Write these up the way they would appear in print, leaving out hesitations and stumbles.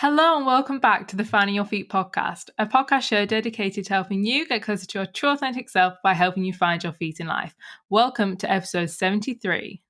Hello and welcome back to the Finding Your Feet podcast, a podcast show dedicated to helping you get closer to your true authentic self by helping you find your feet in life. Welcome to episode 73.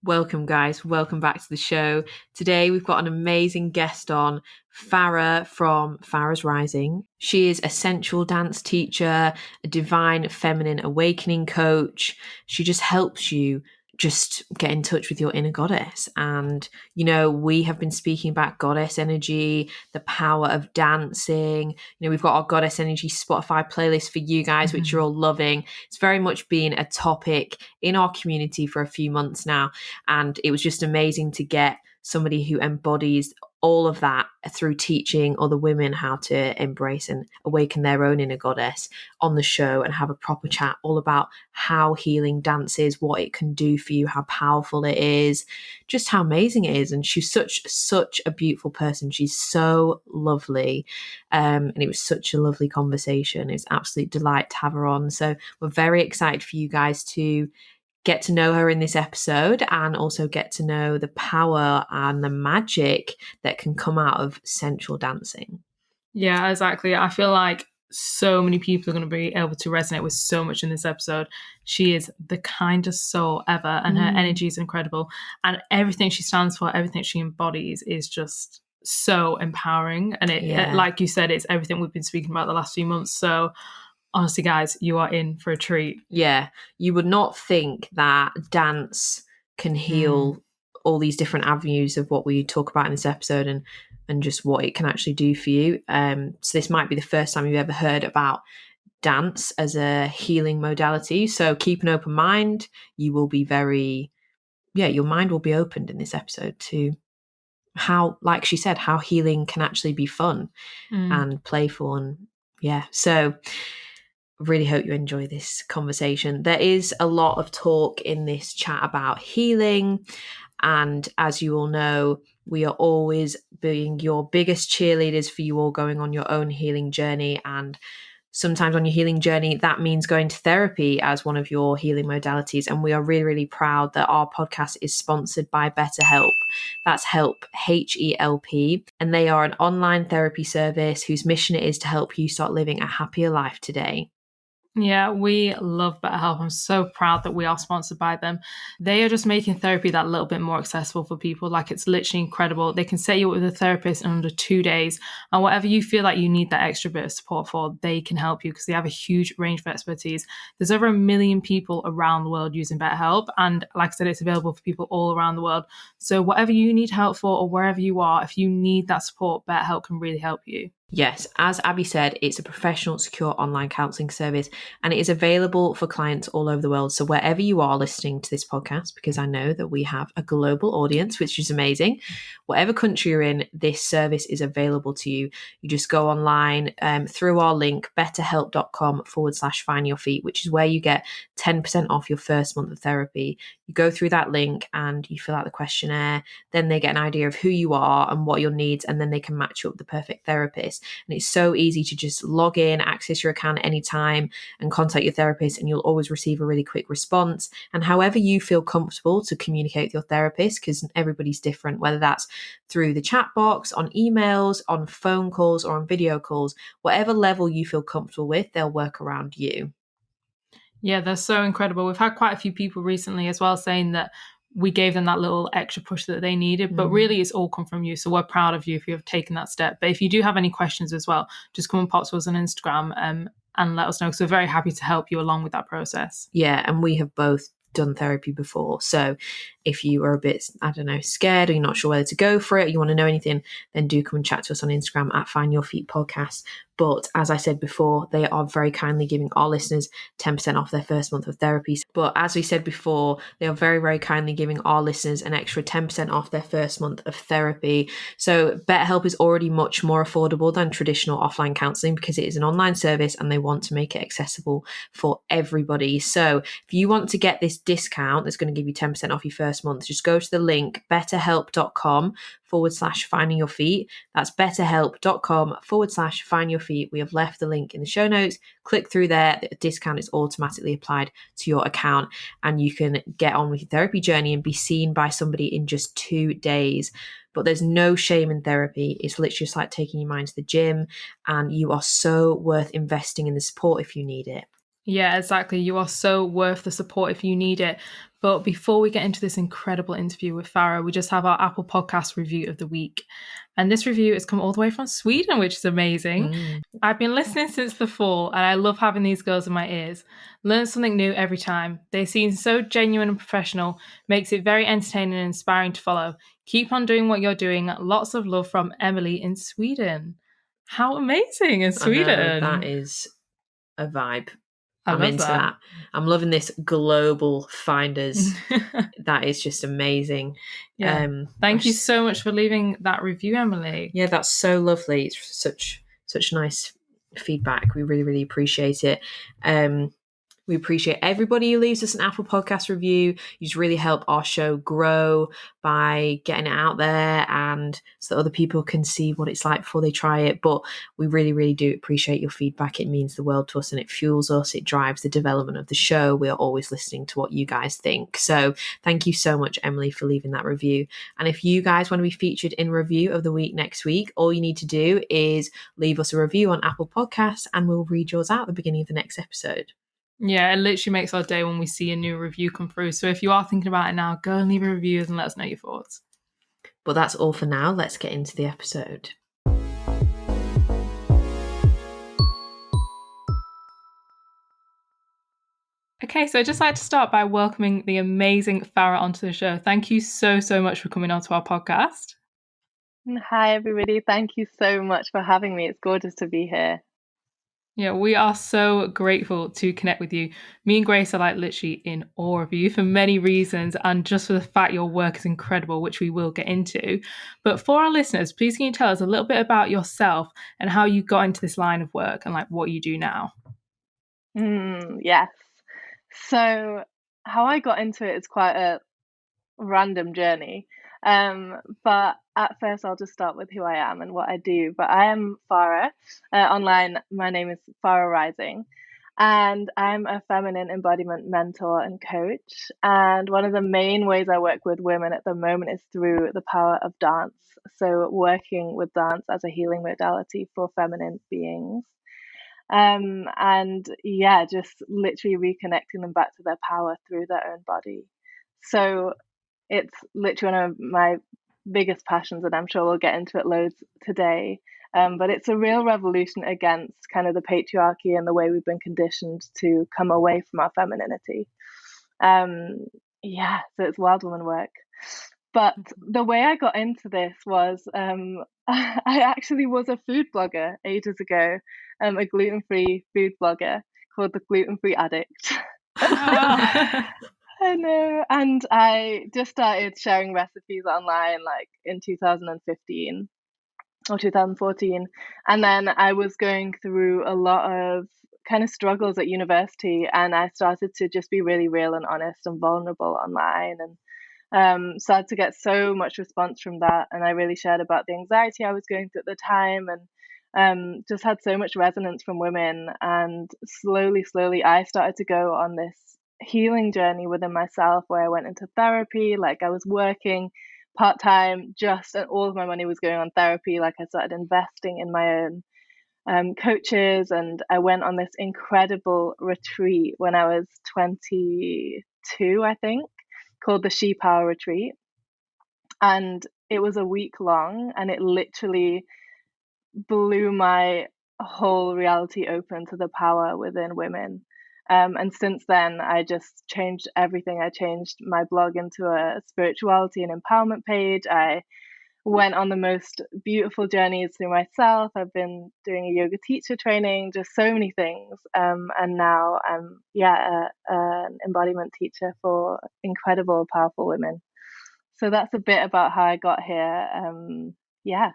Welcome, guys. Welcome back to the show. Today, we've got an amazing guest on, Farah from Farahs Rising. She is a sensual dance teacher, a divine feminine awakening coach. She just helps you just get in touch with your inner goddess. And, you know, we have been speaking about goddess energy, the power of dancing. You know, we've got our goddess energy Spotify playlist for you guys, which you're all loving. It's very much been a topic in our community for a few months now. And it was just amazing to get somebody who embodies all of that through teaching other women how to embrace and awaken their own inner goddess on the show and have a proper chat all about how healing dance is, what it can do for you, how powerful it is, just how amazing it is. And she's such a beautiful person. She's so lovely. And it was such a lovely conversation. It's an absolute delight to have her on. So we're very excited for you guys to get to know her in this episode and also get to know the power and the magic that can come out of sensual dancing. Yeah, exactly. I feel like so many people are going to be able to resonate with so much in this episode. She is the kindest soul ever, and her energy is incredible. And everything she stands for, everything she embodies is just so empowering. And it, like you said, it's everything we've been speaking about the last few months. So honestly, guys, you are in for a treat. Yeah, you would not think that dance can heal all these different avenues of what we talk about in this episode and just what it can actually do for you. So this might be the first time you've ever heard about dance as a healing modality. So keep an open mind. You will be your mind will be opened in this episode to how, like she said, how healing can actually be fun and playful. And so really hope you enjoy this conversation. There is a lot of talk in this chat about healing. And as you all know, we are always being your biggest cheerleaders for you all going on your own healing journey. And sometimes on your healing journey, that means going to therapy as one of your healing modalities. And we are really, really proud that our podcast is sponsored by BetterHelp. That's help, H-E-L-P. And they are an online therapy service whose mission it is to help you start living a happier life today. Yeah, we love BetterHelp. I'm so proud that we are sponsored by them. They are just making therapy that little bit more accessible for people. Like, it's literally incredible. They can set you up with a therapist in under 2 days. And whatever you feel like you need that extra bit of support for, they can help you because they have a huge range of expertise. There's over 1 million people around the world using BetterHelp. And like I said, it's available for people all around the world. So whatever you need help for or wherever you are, if you need that support, BetterHelp can really help you. Yes, as Abby said, it's a professional, secure online counselling service and it is available for clients all over the world. So wherever you are listening to this podcast, because I know that we have a global audience, which is amazing, whatever country you're in, this service is available to you. You just go online through our link, betterhelp.com/find your feet, which is where you get 10% off your first month of therapy. You go through that link and you fill out the questionnaire. Then they get an idea of who you are and what your needs, and then they can match you up with the perfect therapist. And it's so easy to just log in, access your account anytime and contact your therapist, and you'll always receive a really quick response. And however you feel comfortable to communicate with your therapist, because everybody's different, whether that's through the chat box, on emails, on phone calls, or on video calls, whatever level you feel comfortable with, they'll work around you. Yeah, they're so incredible. We've had quite a few people recently as well saying that we gave them that little extra push that they needed, but really it's all come from you. So we're proud of you if you have taken that step. But if you do have any questions as well, just come and pop to us on Instagram and let us know, because we're very happy to help you along with that process. Yeah, and we have both done therapy before. So if you are a bit, scared or you're not sure whether to go for it, you want to know anything, then do come and chat to us on Instagram at Find Your Feet Podcast. But as I said before, they are very kindly giving our listeners 10% off their first month of therapy. But as we said before, they are very, very kindly giving our listeners an extra 10% off their first month of therapy. So BetterHelp is already much more affordable than traditional offline counselling because it is an online service and they want to make it accessible for everybody. So if you want to get this discount that's going to give you 10% off your first first month, just go to the link betterhelp.com/finding your feet. That's betterhelp.com/find your feet. We have left the link in the show notes. Click through there. The discount is automatically applied to your account, and you can get on with your therapy journey and be seen by somebody in just 2 days. But there's no shame in therapy. It's literally just like taking your mind to the gym, and you are so worth investing in the support if you need it. Yeah, exactly. You are so worth the support if you need it. But before we get into this incredible interview with Farah, we just have our Apple Podcast review of the week. And this review has come all the way from Sweden, which is amazing. I've been listening since the fall, and I love having these girls in my ears. Learn something new every time. They seem so genuine and professional, makes it very entertaining and inspiring to follow. Keep on doing what you're doing. Lots of love from Emily in Sweden. How amazing in Sweden. I know, that is a vibe. I'm love into that. I'm loving this global finders. That is just amazing. Yeah. Thank you so much for leaving that review, Emily. Yeah, that's so lovely. It's such nice feedback. We really, really appreciate it. We appreciate everybody who leaves us an Apple Podcast review. You just really help our show grow by getting it out there, and so that other people can see what it's like before they try it. But we really, really do appreciate your feedback. It means the world to us, and it fuels us. It drives the development of the show. We are always listening to what you guys think. So thank you so much, Emily, for leaving that review. And if you guys want to be featured in review of the week next week, all you need to do is leave us a review on Apple Podcasts, and we'll read yours out at the beginning of the next episode. Yeah, it literally makes our day when we see a new review come through. So if you are thinking about it now, go and leave a review and let us know your thoughts. But that's all for now. Let's get into the episode. Okay, so I'd just like to start by welcoming the amazing Farah onto the show. Thank you so much for coming onto our podcast. Hi, everybody. Thank you so much for having me. It's gorgeous to be here. Yeah, we are so grateful to connect with you. Me and Grace are like literally in awe of you for many reasons, and just for the fact your work is incredible, which we will get into. But for our listeners, please can you tell us a little bit about yourself and how you got into this line of work and like what you do now? Yes. So how I got into it is quite a random journey. But at first I'll just start with who I am and what I do. But I am Farah. Online, my name is Farah Rising, and I'm a feminine embodiment mentor and coach. And one of the main ways I work with women at the moment is through the power of dance. So working with dance as a healing modality for feminine beings. And yeah, just literally reconnecting them back to their power through their own body. So it's literally one of my biggest passions, and I'm sure we'll get into it loads today. But it's a real revolution against kind of the patriarchy and the way we've been conditioned to come away from our femininity. Yeah, so it's wild woman work. But the way I got into this was I actually was a food blogger ages ago, a gluten-free food blogger called the Gluten-Free Addict. I know. And I just started sharing recipes online like in 2015 or 2014. And then I was going through a lot of kind of struggles at university, and I started to just be really real and honest and vulnerable online, and started to get so much response from that. And I really shared about the anxiety I was going through at the time, and just had so much resonance from women. And slowly, I started to go on this healing journey within myself where I went into therapy. Like I was working part-time just, and all of my money was going on therapy. Like I started investing in my own coaches, and I went on this incredible retreat when I was 22, I think, called the She Power Retreat. And it was a week long, and it literally blew my whole reality open to the power within women. And since then, I just changed everything. I changed my blog into a spirituality and empowerment page. I went on the most beautiful journeys through myself. I've been doing a yoga teacher training, just so many things. And now I'm, an embodiment teacher for incredible, powerful women. So that's a bit about how I got here. Yeah.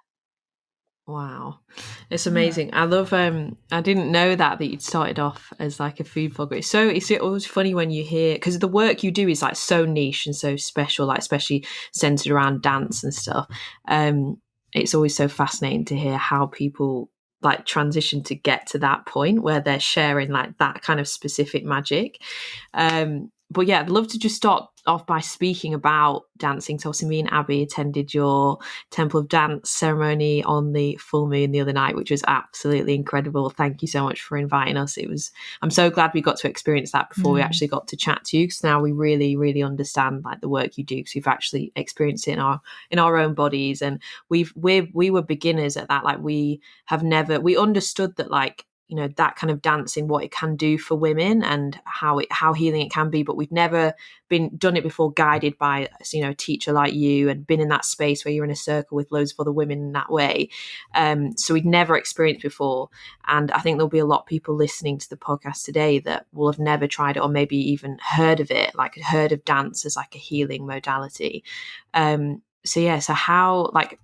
Wow, it's amazing. I love I didn't know that you'd started off as like a food blogger. It's always funny when you hear, because the work you do is like so niche and so special, like especially centered around dance and stuff. It's always so fascinating to hear how people like transition to get to that point where they're sharing like that kind of specific magic. But yeah, I'd love to just start off by speaking about dancing. So obviously me and Abby attended your Temple of Dance ceremony on the full moon the other night, which was absolutely incredible. Thank you so much for inviting us. I'm so glad we got to experience that before we actually got to chat to you, because now we really, really understand like the work you do, because we've actually experienced it in our own bodies. And we were beginners at that. Like we understood that, like, you know, that kind of dancing, what it can do for women and how healing it can be, but we've never done it before, guided by, you know, a teacher like you, and been in that space where you're in a circle with loads of other women in that way. So we'd never experienced before, and I think there'll be a lot of people listening to the podcast today that will have never tried it, or maybe even heard of it, like heard of dance as like a healing modality. So how, like,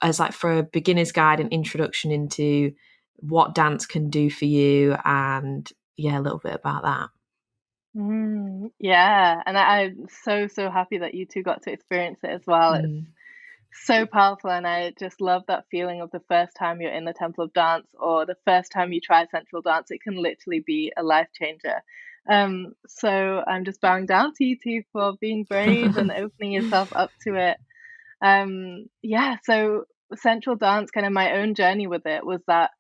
as like for a beginner's guide and introduction into what dance can do for you, and a little bit about that. Yeah, and I'm so happy that you two got to experience it as well. It's so powerful, and I just love that feeling of the first time you're in the Temple of Dance, or the first time you try sensual dance. It can literally be a life changer. So I'm just bowing down to you two for being brave and opening yourself up to it. So sensual dance, kind of my own journey with it was that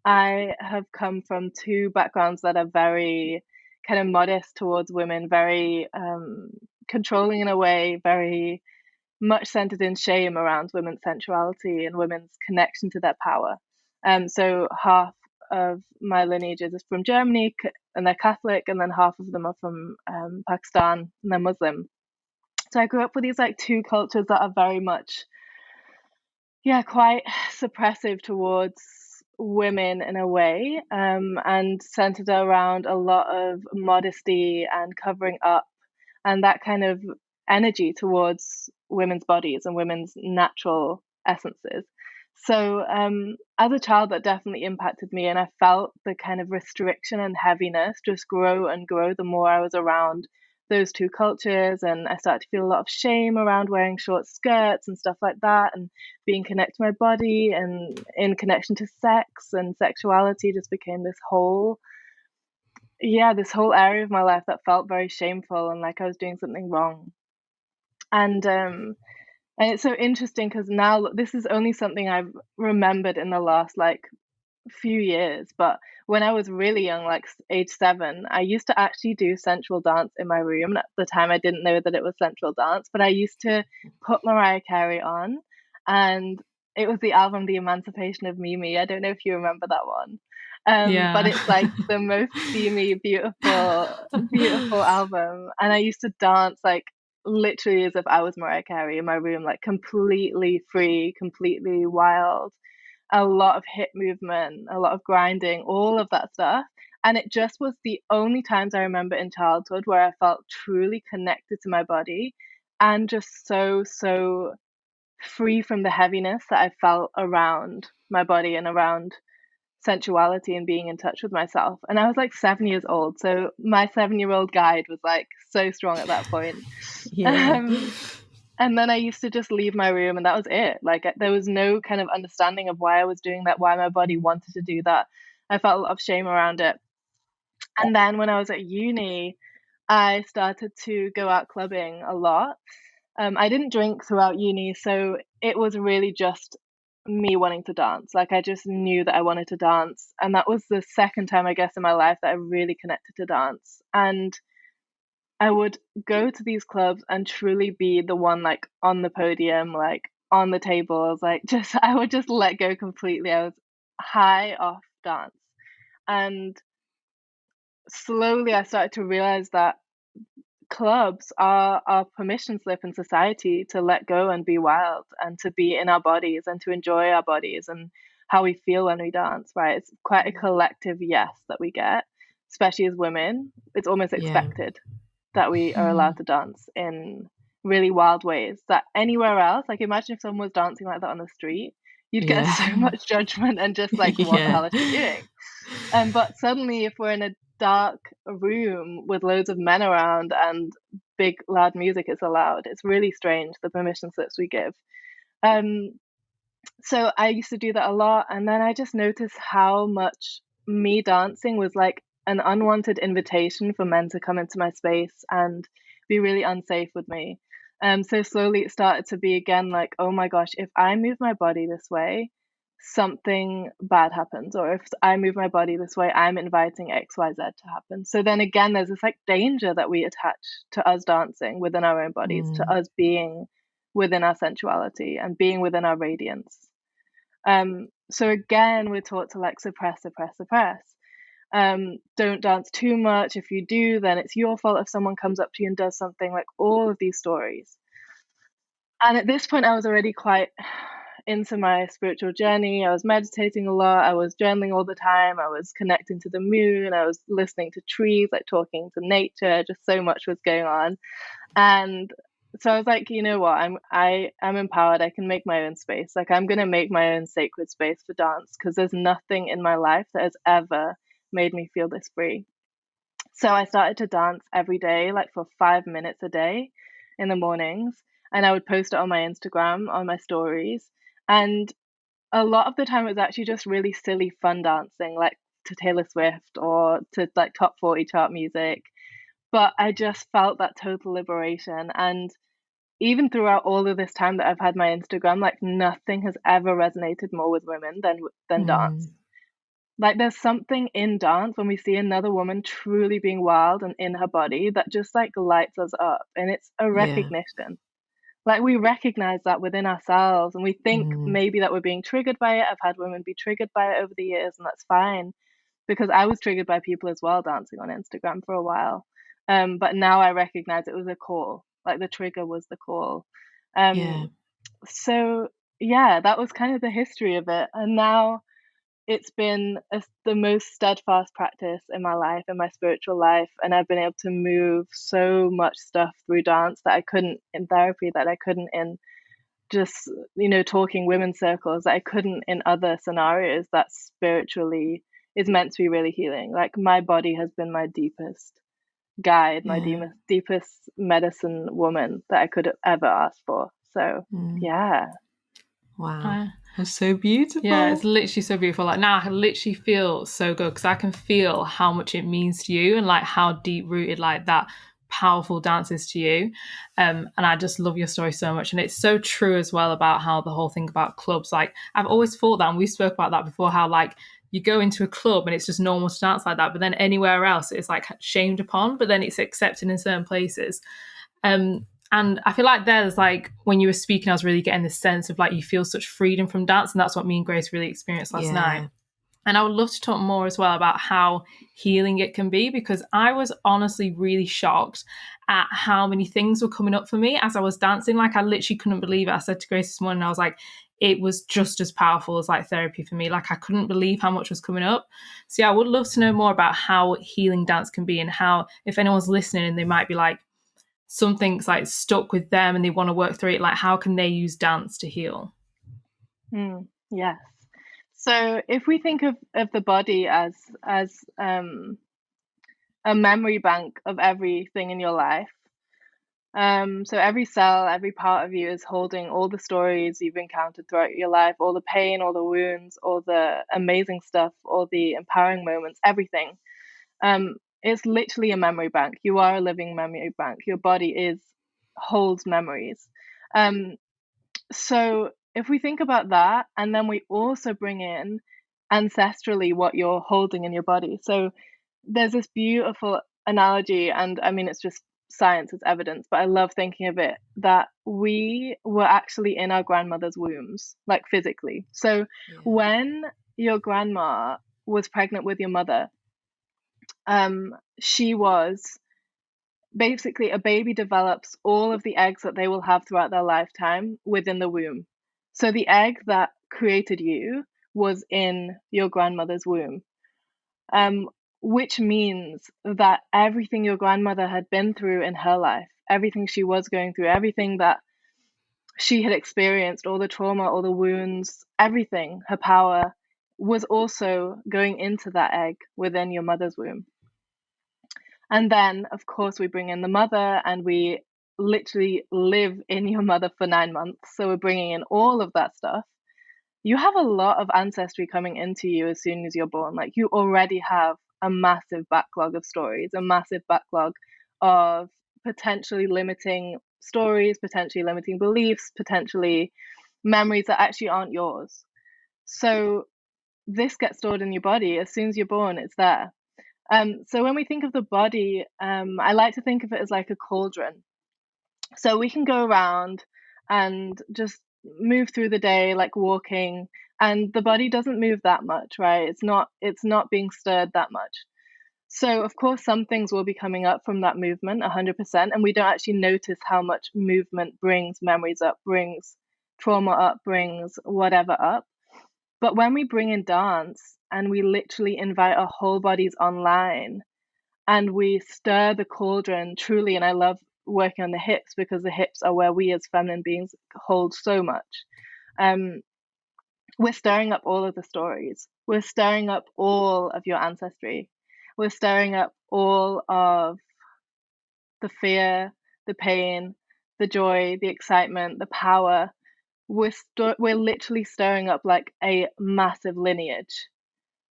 I have come from two backgrounds that are very kind of modest towards women, very controlling in a way, very much centered in shame around women's sensuality and women's connection to their power. So half of my lineage is from Germany, and they're Catholic, and then half of them are from Pakistan, and they're Muslim. So I grew up with these like two cultures that are very much, quite suppressive towards women in a way, and centered around a lot of modesty and covering up, and that kind of energy towards women's bodies and women's natural essences. So, as a child, that definitely impacted me, and I felt the kind of restriction and heaviness just grow and grow the more I was around those two cultures. And I started to feel a lot of shame around wearing short skirts and stuff like that, and being connected to my body, and in connection to sex and sexuality just became this whole area of my life that felt very shameful and like I was doing something wrong. And it's so interesting because now this is only something I've remembered in the last like few years, but when I was really young, like age 7, I used to actually do sensual dance in my room. And at the time, I didn't know that it was sensual dance, but I used to put Mariah Carey on, and it was the album The Emancipation of Mimi. I don't know if you remember that one. But it's like the most steamy, beautiful album. And I used to dance like literally as if I was Mariah Carey in my room, like completely free, completely wild, a lot of hip movement, a lot of grinding, all of that stuff. And it just was the only times I remember in childhood where I felt truly connected to my body, and just so free from the heaviness that I felt around my body and around sensuality and being in touch with myself. And I was like 7 years old. So my 7-year-old guide was like so strong at that point. Um, and then I used to just leave my room, and that was it. Like there was no kind of understanding of why I was doing that, why my body wanted to do that. I felt a lot of shame around it. And then when I was at uni, I started to go out clubbing a lot. I didn't drink throughout uni, so it was really just me wanting to dance. Like I just knew that I wanted to dance, and that was the second time, I guess, in my life that I really connected to dance. And I would go to these clubs and truly be the one like on the podium, like on the tables, like just I would just let go completely. I was high off dance. And slowly I started to realize that clubs are our permission slip in society to let go and be wild, and to be in our bodies and to enjoy our bodies and how we feel when we dance, right? It's quite a collective yes that we get, especially as women. It's almost expected that we are allowed to dance in really wild ways that anywhere else, like imagine if someone was dancing like that on the street, you'd get Yeah. so much judgment and just like, what the Yeah. hell is she doing? But suddenly, if we're in a dark room with loads of men around and big loud music is allowed, it's really strange, the permission slips we give. Um, so I used to do that a lot, and then I just noticed how much me dancing was like an unwanted invitation for men to come into my space and be really unsafe with me. So slowly it started to be again like, oh my gosh, if I move my body this way, something bad happens, or if I move my body this way, I'm inviting XYZ to happen. So then again, there's this like danger that we attach to us dancing within our own bodies, to us being within our sensuality and being within our radiance. So again, we're taught to like suppress, suppress, suppress. Don't dance too much. If you do, then it's your fault if someone comes up to you and does something, like all of these stories. And at this point, I was already quite into my spiritual journey. I was meditating a lot. I was journaling all the time. I was connecting to the moon. I was listening to trees, like talking to nature. Just so much was going on. And so I was like, you know what? I'm empowered. I can make my own space. Like I'm gonna make my own sacred space for dance because there's nothing in my life that has ever made me feel this free. So I started to dance every day, like for 5 minutes a day in the mornings, and I would post it on my Instagram, on my stories. And a lot of the time it was actually just really silly fun dancing, like to Taylor Swift or to like top 40 chart music. But I just felt that total liberation. And even throughout all of this time that I've had my Instagram, like nothing has ever resonated more with women than dance. Like there's something in dance when we see another woman truly being wild and in her body that just like lights us up, and it's a Yeah. recognition. Like we recognize that within ourselves, and we think maybe that we're being triggered by it. I've had women be triggered by it over the years, and that's fine because I was triggered by people as well dancing on Instagram for a while. But now I recognize it was a call. Like the trigger was the call. Yeah. Um, so yeah, that was kind of the history of it. And now it's been the most steadfast practice in my life, in my spiritual life. And I've been able to move so much stuff through dance that I couldn't in therapy, that I couldn't in just, talking women's circles, that I couldn't in other scenarios that spiritually is meant to be really healing. Like my body has been my deepest guide, my Yeah. deepest medicine woman that I could have ever asked for. So yeah. Wow. That's so beautiful. Yeah, it's literally so beautiful. Like now I can literally feel so good because I can feel how much it means to you and like how deep rooted like that powerful dance is to you. And I just love your story so much. And it's so true as well about how the whole thing about clubs, like I've always thought that, and we spoke about that before, how like you go into a club and it's just normal to dance like that, but then anywhere else it's like shamed upon, but then it's accepted in certain places. And I feel like there's like when you were speaking, I was really getting this sense of like you feel such freedom from dance, and that's what me and Grace really experienced last night. And I would love to talk more as well about how healing it can be, because I was honestly really shocked at how many things were coming up for me as I was dancing. Like I literally couldn't believe it. I said to Grace this morning, I was like, it was just as powerful as like therapy for me. Like I couldn't believe how much was coming up. So yeah, I would love to know more about how healing dance can be, and how if anyone's listening and they might be like, something's like stuck with them and they want to work through it, like how can they use dance to heal? Yes. So if we think of the body as a memory bank of everything in your life, so every cell, every part of you is holding all the stories you've encountered throughout your life, all the pain, all the wounds, all the amazing stuff, all the empowering moments, everything. It's literally a memory bank. You are a living memory bank. Your body holds memories. So if we think about that, and then we also bring in ancestrally what you're holding in your body. So there's this beautiful analogy, and I mean, it's just science, it's evidence, but I love thinking of it that we were actually in our grandmother's wombs, like physically. So when your grandma was pregnant with your mother, she was basically, a baby develops all of the eggs that they will have throughout their lifetime within the womb. So the egg that created you was in your grandmother's womb, which means that everything your grandmother had been through in her life, everything she was going through, everything that she had experienced, all the trauma, all the wounds, everything, her power was also going into that egg within your mother's womb. And then, of course, we bring in the mother, and we literally live in your mother for 9 months. So we're bringing in all of that stuff. You have a lot of ancestry coming into you as soon as you're born. Like, you already have a massive backlog of stories, a massive backlog of potentially limiting stories, potentially limiting beliefs, potentially memories that actually aren't yours. So this gets stored in your body as soon as you're born. It's there. So when we think of the body, I like to think of it as like a cauldron. So we can go around and just move through the day like walking, and the body doesn't move that much, right? It's not being stirred that much. So of course some things will be coming up from that movement 100%, and we don't actually notice how much movement brings memories up, brings trauma up, brings whatever up. But when we bring in dance and we literally invite our whole bodies online and we stir the cauldron truly, and I love working on the hips because the hips are where we as feminine beings hold so much. We're stirring up all of the stories. We're stirring up all of your ancestry. We're stirring up all of the fear, the pain, the joy, the excitement, the power. We're literally stirring up like a massive lineage.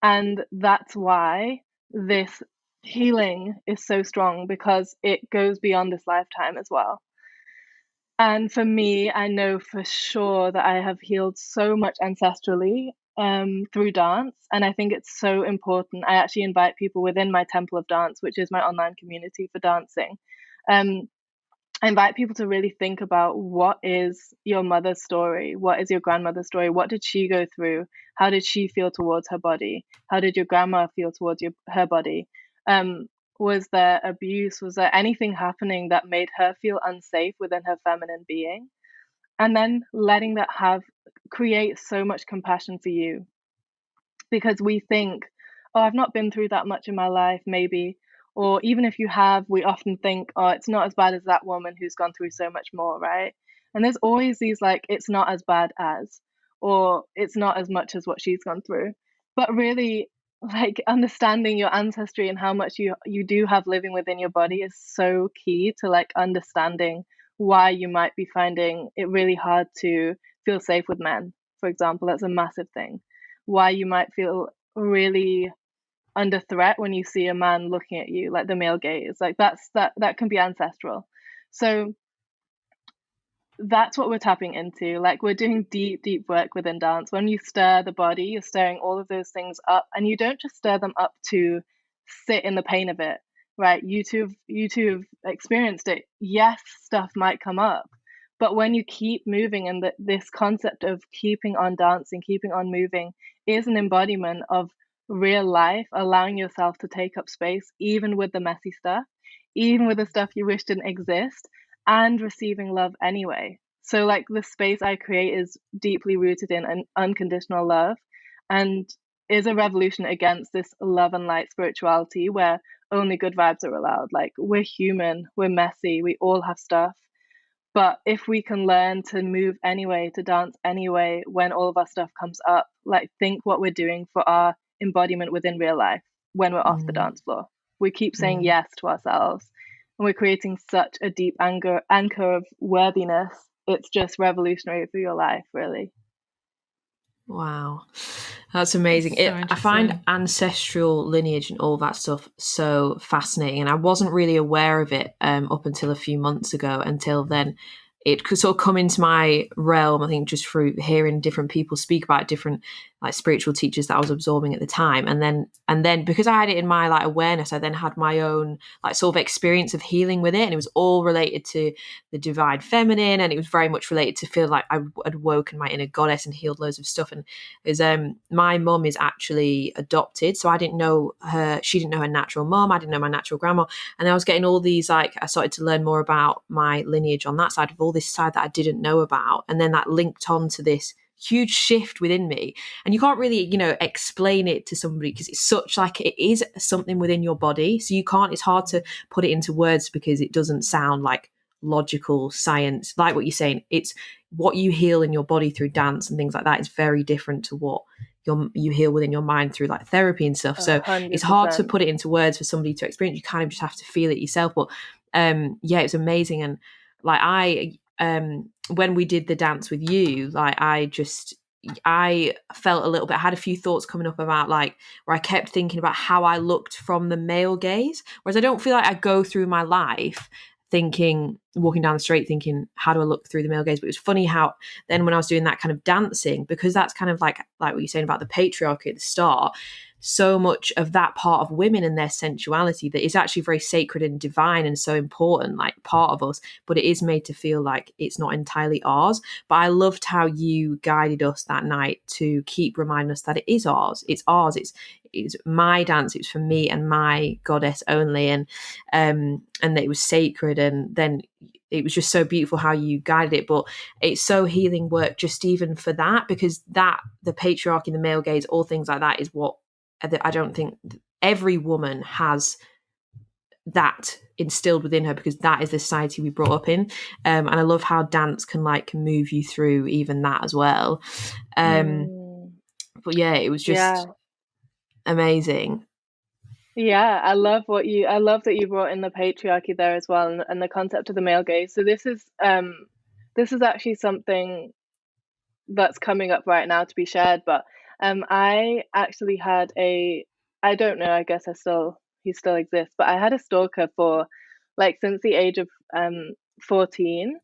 And that's why this healing is so strong, because it goes beyond this lifetime as well. And for me, I know for sure that I have healed so much ancestrally through dance. And I think it's so important. I actually invite people within my Temple of Dance, which is my online community for dancing. I invite people to really think about, what is your mother's story? What is your grandmother's story? What did she go through? How did she feel towards her body? How did your grandma feel towards her body? Was there abuse? Was there anything happening that made her feel unsafe within her feminine being? And then letting that create so much compassion for you. Because we think, oh, I've not been through that much in my life, maybe. Or even if you have, we often think, oh, it's not as bad as that woman who's gone through so much more, right? And there's always these like, it's not as bad as, or it's not as much as what she's gone through. But really, like, understanding your ancestry and how much you do have living within your body is so key to like understanding why you might be finding it really hard to feel safe with men, for example. That's a massive thing. Why you might feel really under threat when you see a man looking at you, like the male gaze. Like that can be ancestral. So that's what we're tapping into. Like, we're doing deep work within dance. When you stir the body, you're stirring all of those things up, and you don't just stir them up to sit in the pain of it, right? You two have experienced it. Yes, stuff might come up, but when you keep moving, and this concept of keeping on dancing, keeping on moving, is an embodiment of real life, allowing yourself to take up space, even with the messy stuff, even with the stuff you wish didn't exist, and receiving love anyway. So like, the space I create is deeply rooted in an unconditional love, and is a revolution against this love and light spirituality where only good vibes are allowed. Like, we're human, we're messy, we all have stuff. But if we can learn to move anyway, to dance anyway, when all of our stuff comes up, like, think what we're doing for our embodiment within real life when we're off the dance floor. We keep saying yes to ourselves, and we're creating such a deep anchor of worthiness. It's just revolutionary for your life, really. Wow, that's amazing. I find ancestral lineage and all that stuff so fascinating, and I wasn't really aware of it up until a few months ago. Until then, it could sort of come into my realm, I think, just through hearing different people speak about different like spiritual teachers that I was absorbing at the time. And then because I had it in my like awareness, I then had my own like sort of experience of healing with it. And it was all related to the divine feminine. And it was very much related to feel like I had woken my inner goddess and healed loads of stuff. And it was, my mum is actually adopted. So I didn't know her, she didn't know her natural mum. I didn't know my natural grandma. And I was getting all these, like, I started to learn more about my lineage on that side, of all this side that I didn't know about. And then that linked on to this huge shift within me, and you can't really explain it to somebody because it's such like, it is something within your body, so you can't, it's hard to put it into words because it doesn't sound like logical science, like what you're saying. It's what you heal in your body through dance and things like that is very different to what you heal within your mind through like therapy and stuff. So 100%. it's hard to put it into words for somebody to experience. You kind of just have to feel it yourself. But yeah, it's amazing. And like when we did the dance with you, like I felt a little bit, I had a few thoughts coming up about like where I kept thinking about how I looked from the male gaze, whereas I don't feel like I go through my life walking down the street thinking, how do I look through the male gaze? But it was funny how then when I was doing that kind of dancing, because that's kind of like what you're saying about the patriarchy at the start, so much of that part of women and their sensuality that is actually very sacred and divine and so important, like part of us, but it is made to feel like it's not entirely ours. But I loved how you guided us that night to keep reminding us that it is ours. It's ours. It's my dance. It's for me and my goddess only, and that it was sacred. And then it was just so beautiful how you guided it. But it's so healing work just even for that, because that the patriarchy, the male gaze, all things like that is what I don't think every woman has that instilled within her, because that is the society we brought up in. And I love how dance can like move you through even that as well. But yeah, it was just amazing. Yeah, I love that you brought in the patriarchy there as well, and the concept of the male gaze. So this is actually something that's coming up right now to be shared. But I actually had I don't know, I guess he still exists, but I had a stalker for like since the age of 14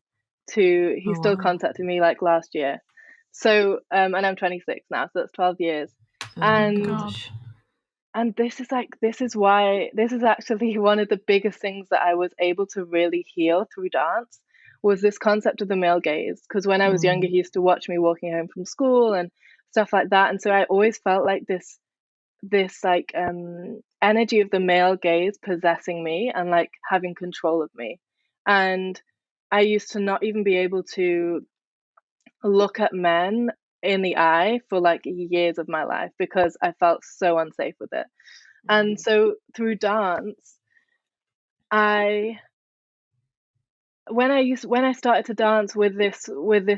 to he still contacted me like last year. So and I'm 26 now, so that's 12 years. And this is actually one of the biggest things that I was able to really heal through dance, was this concept of the male gaze. Because when I was younger, he used to watch me walking home from school and stuff like that. And so I always felt like this like energy of the male gaze possessing me and like having control of me. And I used to not even be able to look at men in the eye for like years of my life because I felt so unsafe with it. And so through dance, when I started to dance with this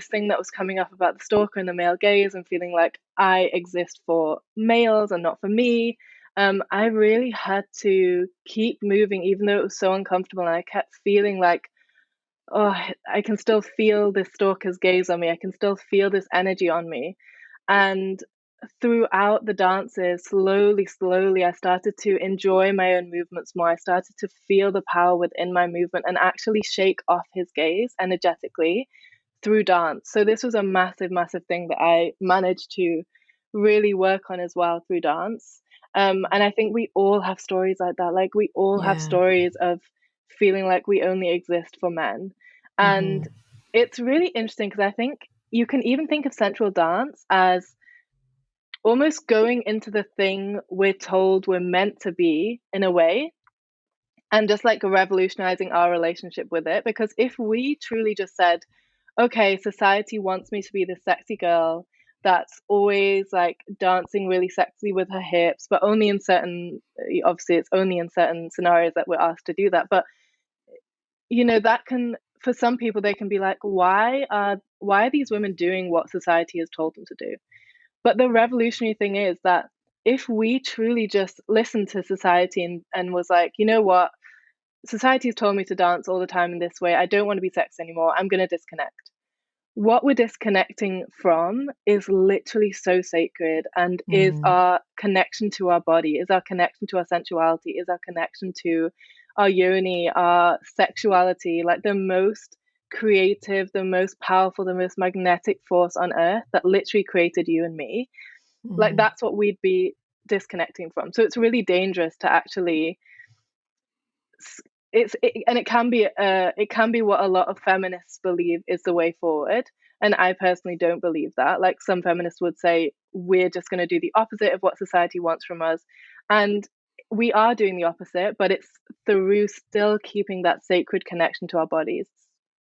thing that was coming up about the stalker and the male gaze and feeling like I exist for males and not for me, I really had to keep moving even though it was so uncomfortable, and I kept feeling like, oh, I can still feel this stalker's gaze on me. I can still feel this energy on me. And throughout the dances, slowly, I started to enjoy my own movements more. I started to feel the power within my movement and actually shake off his gaze energetically through dance. So this was a massive, massive thing that I managed to really work on as well through dance. And I think we all have stories like that. Like we all have stories of feeling like we only exist for men. And it's really interesting because I think you can even think of sensual dance as almost going into the thing we're told we're meant to be in a way, and just like revolutionizing our relationship with it. Because if we truly just said, okay, society wants me to be this sexy girl that's always like dancing really sexy with her hips, but only in certain, obviously it's only in certain scenarios that we're asked to do that. But that can, for some people, they can be like, why are these women doing what society has told them to do? But the revolutionary thing is that if we truly just listened to society and was like, you know what, society has told me to dance all the time in this way. I don't want to be sexy anymore. I'm going to disconnect. What we're disconnecting from is literally so sacred, and is our connection to our body, is our connection to our sensuality, is our connection to our yoni, our sexuality, like the most creative, the most powerful, the most magnetic force on earth that literally created you and me. Like that's what we'd be disconnecting from. So it's really dangerous to actually and it can be what a lot of feminists believe is the way forward, and I personally don't believe that. Like some feminists would say we're just going to do the opposite of what society wants from us, and we are doing the opposite, but it's through still keeping that sacred connection to our bodies,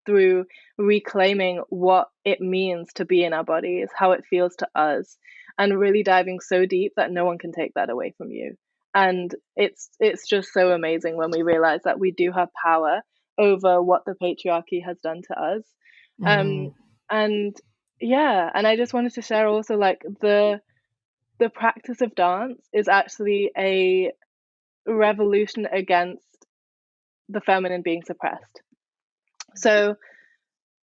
through reclaiming what it means to be in our bodies, how it feels to us, and really diving so deep that no one can take that away from you. And it's just so amazing when we realize that we do have power over what the patriarchy has done to us. And yeah, and I just wanted to share also, like, the practice of dance is actually a revolution against the feminine being suppressed. So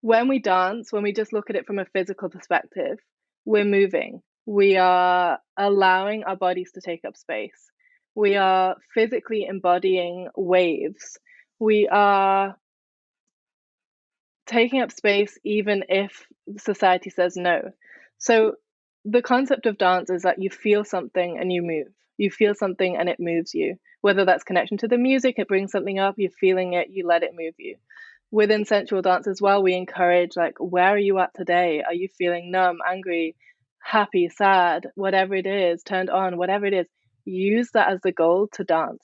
when we dance, when we just look at it from a physical perspective, we're moving. We are allowing our bodies to take up space. We are physically embodying waves. We are taking up space even if society says no. So the concept of dance is that you feel something and you move. You feel something and it moves you. Whether that's connection to the music, it brings something up, you're feeling it, you let it move you. Within sensual dance as well, we encourage, like, where are you at today? Are you feeling numb, angry, happy, sad, whatever it is, turned on, whatever it is? Use that as the goal to dance.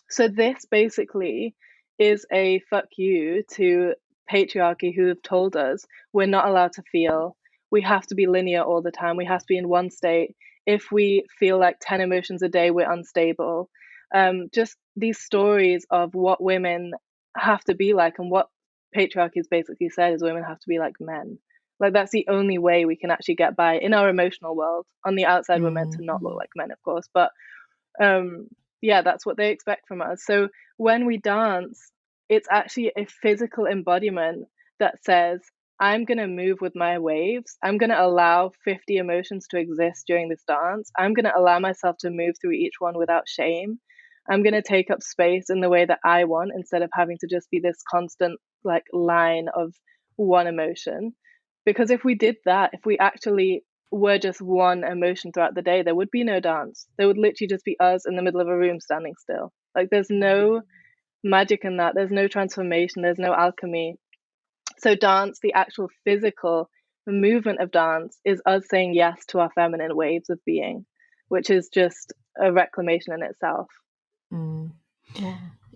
So this basically is a fuck you to patriarchy, who have told us we're not allowed to feel. We have to be linear all the time. We have to be in one state. If we feel like 10 emotions a day, we're unstable. Just these stories of what women have to be like, and what patriarchy has basically said is women have to be like men. Like, that's the only way we can actually get by in our emotional world. On the outside, we're meant to not look like men, of course, but yeah, that's what they expect from us. So when we dance, it's actually a physical embodiment that says, I'm going to move with my waves. I'm going to allow 50 emotions to exist during this dance. I'm going to allow myself to move through each one without shame. I'm going to take up space in the way that I want, instead of having to just be this constant, like, line of one emotion. Because if we did that, if we actually were just one emotion throughout the day, there would be no dance. There would literally just be us in the middle of a room standing still. Like, there's no magic in that. There's no transformation. There's no alchemy. So dance, the actual physical movement of dance, is us saying yes to our feminine waves of being, which is just a reclamation in itself.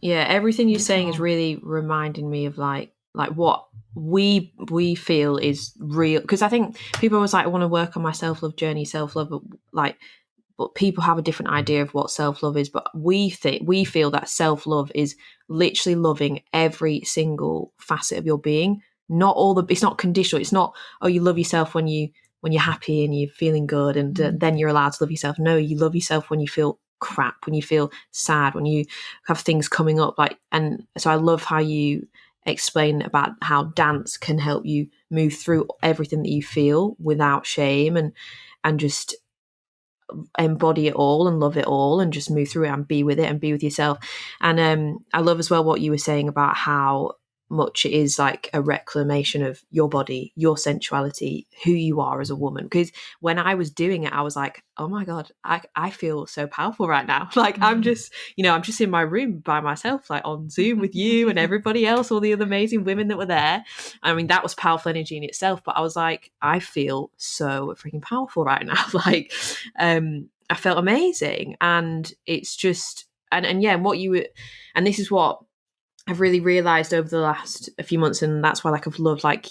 Yeah, everything you're saying is really reminding me of like what we feel is real, because I think people always like, I want to work on my self-love journey, self-love, but people have a different idea of what self-love is. But we feel that self-love is literally loving every single facet of your being. It's not conditional. It's not, oh, you love yourself when you're happy and you're feeling good, and then you're allowed to love yourself. No, you love yourself when you feel crap, when you feel sad, when you have things coming up. Like, and so I love how you explain about how dance can help you move through everything that you feel without shame, and just embody it all and love it all and just move through it and be with it and be with yourself. And I love as well what you were saying about how much it is like a reclamation of your body, your sensuality, who you are as a woman. Because when I was doing it, I was like, oh my God, I feel so powerful right now. Like, I'm just in my room by myself, like on Zoom with you and everybody else, all the other amazing women that were there. I mean, that was powerful energy in itself, but I was like, I feel so freaking powerful right now. Like, I felt amazing. And it's just, and yeah, what you were, and this is what I've really realized over the last few months, and that's why, like, I've loved, like,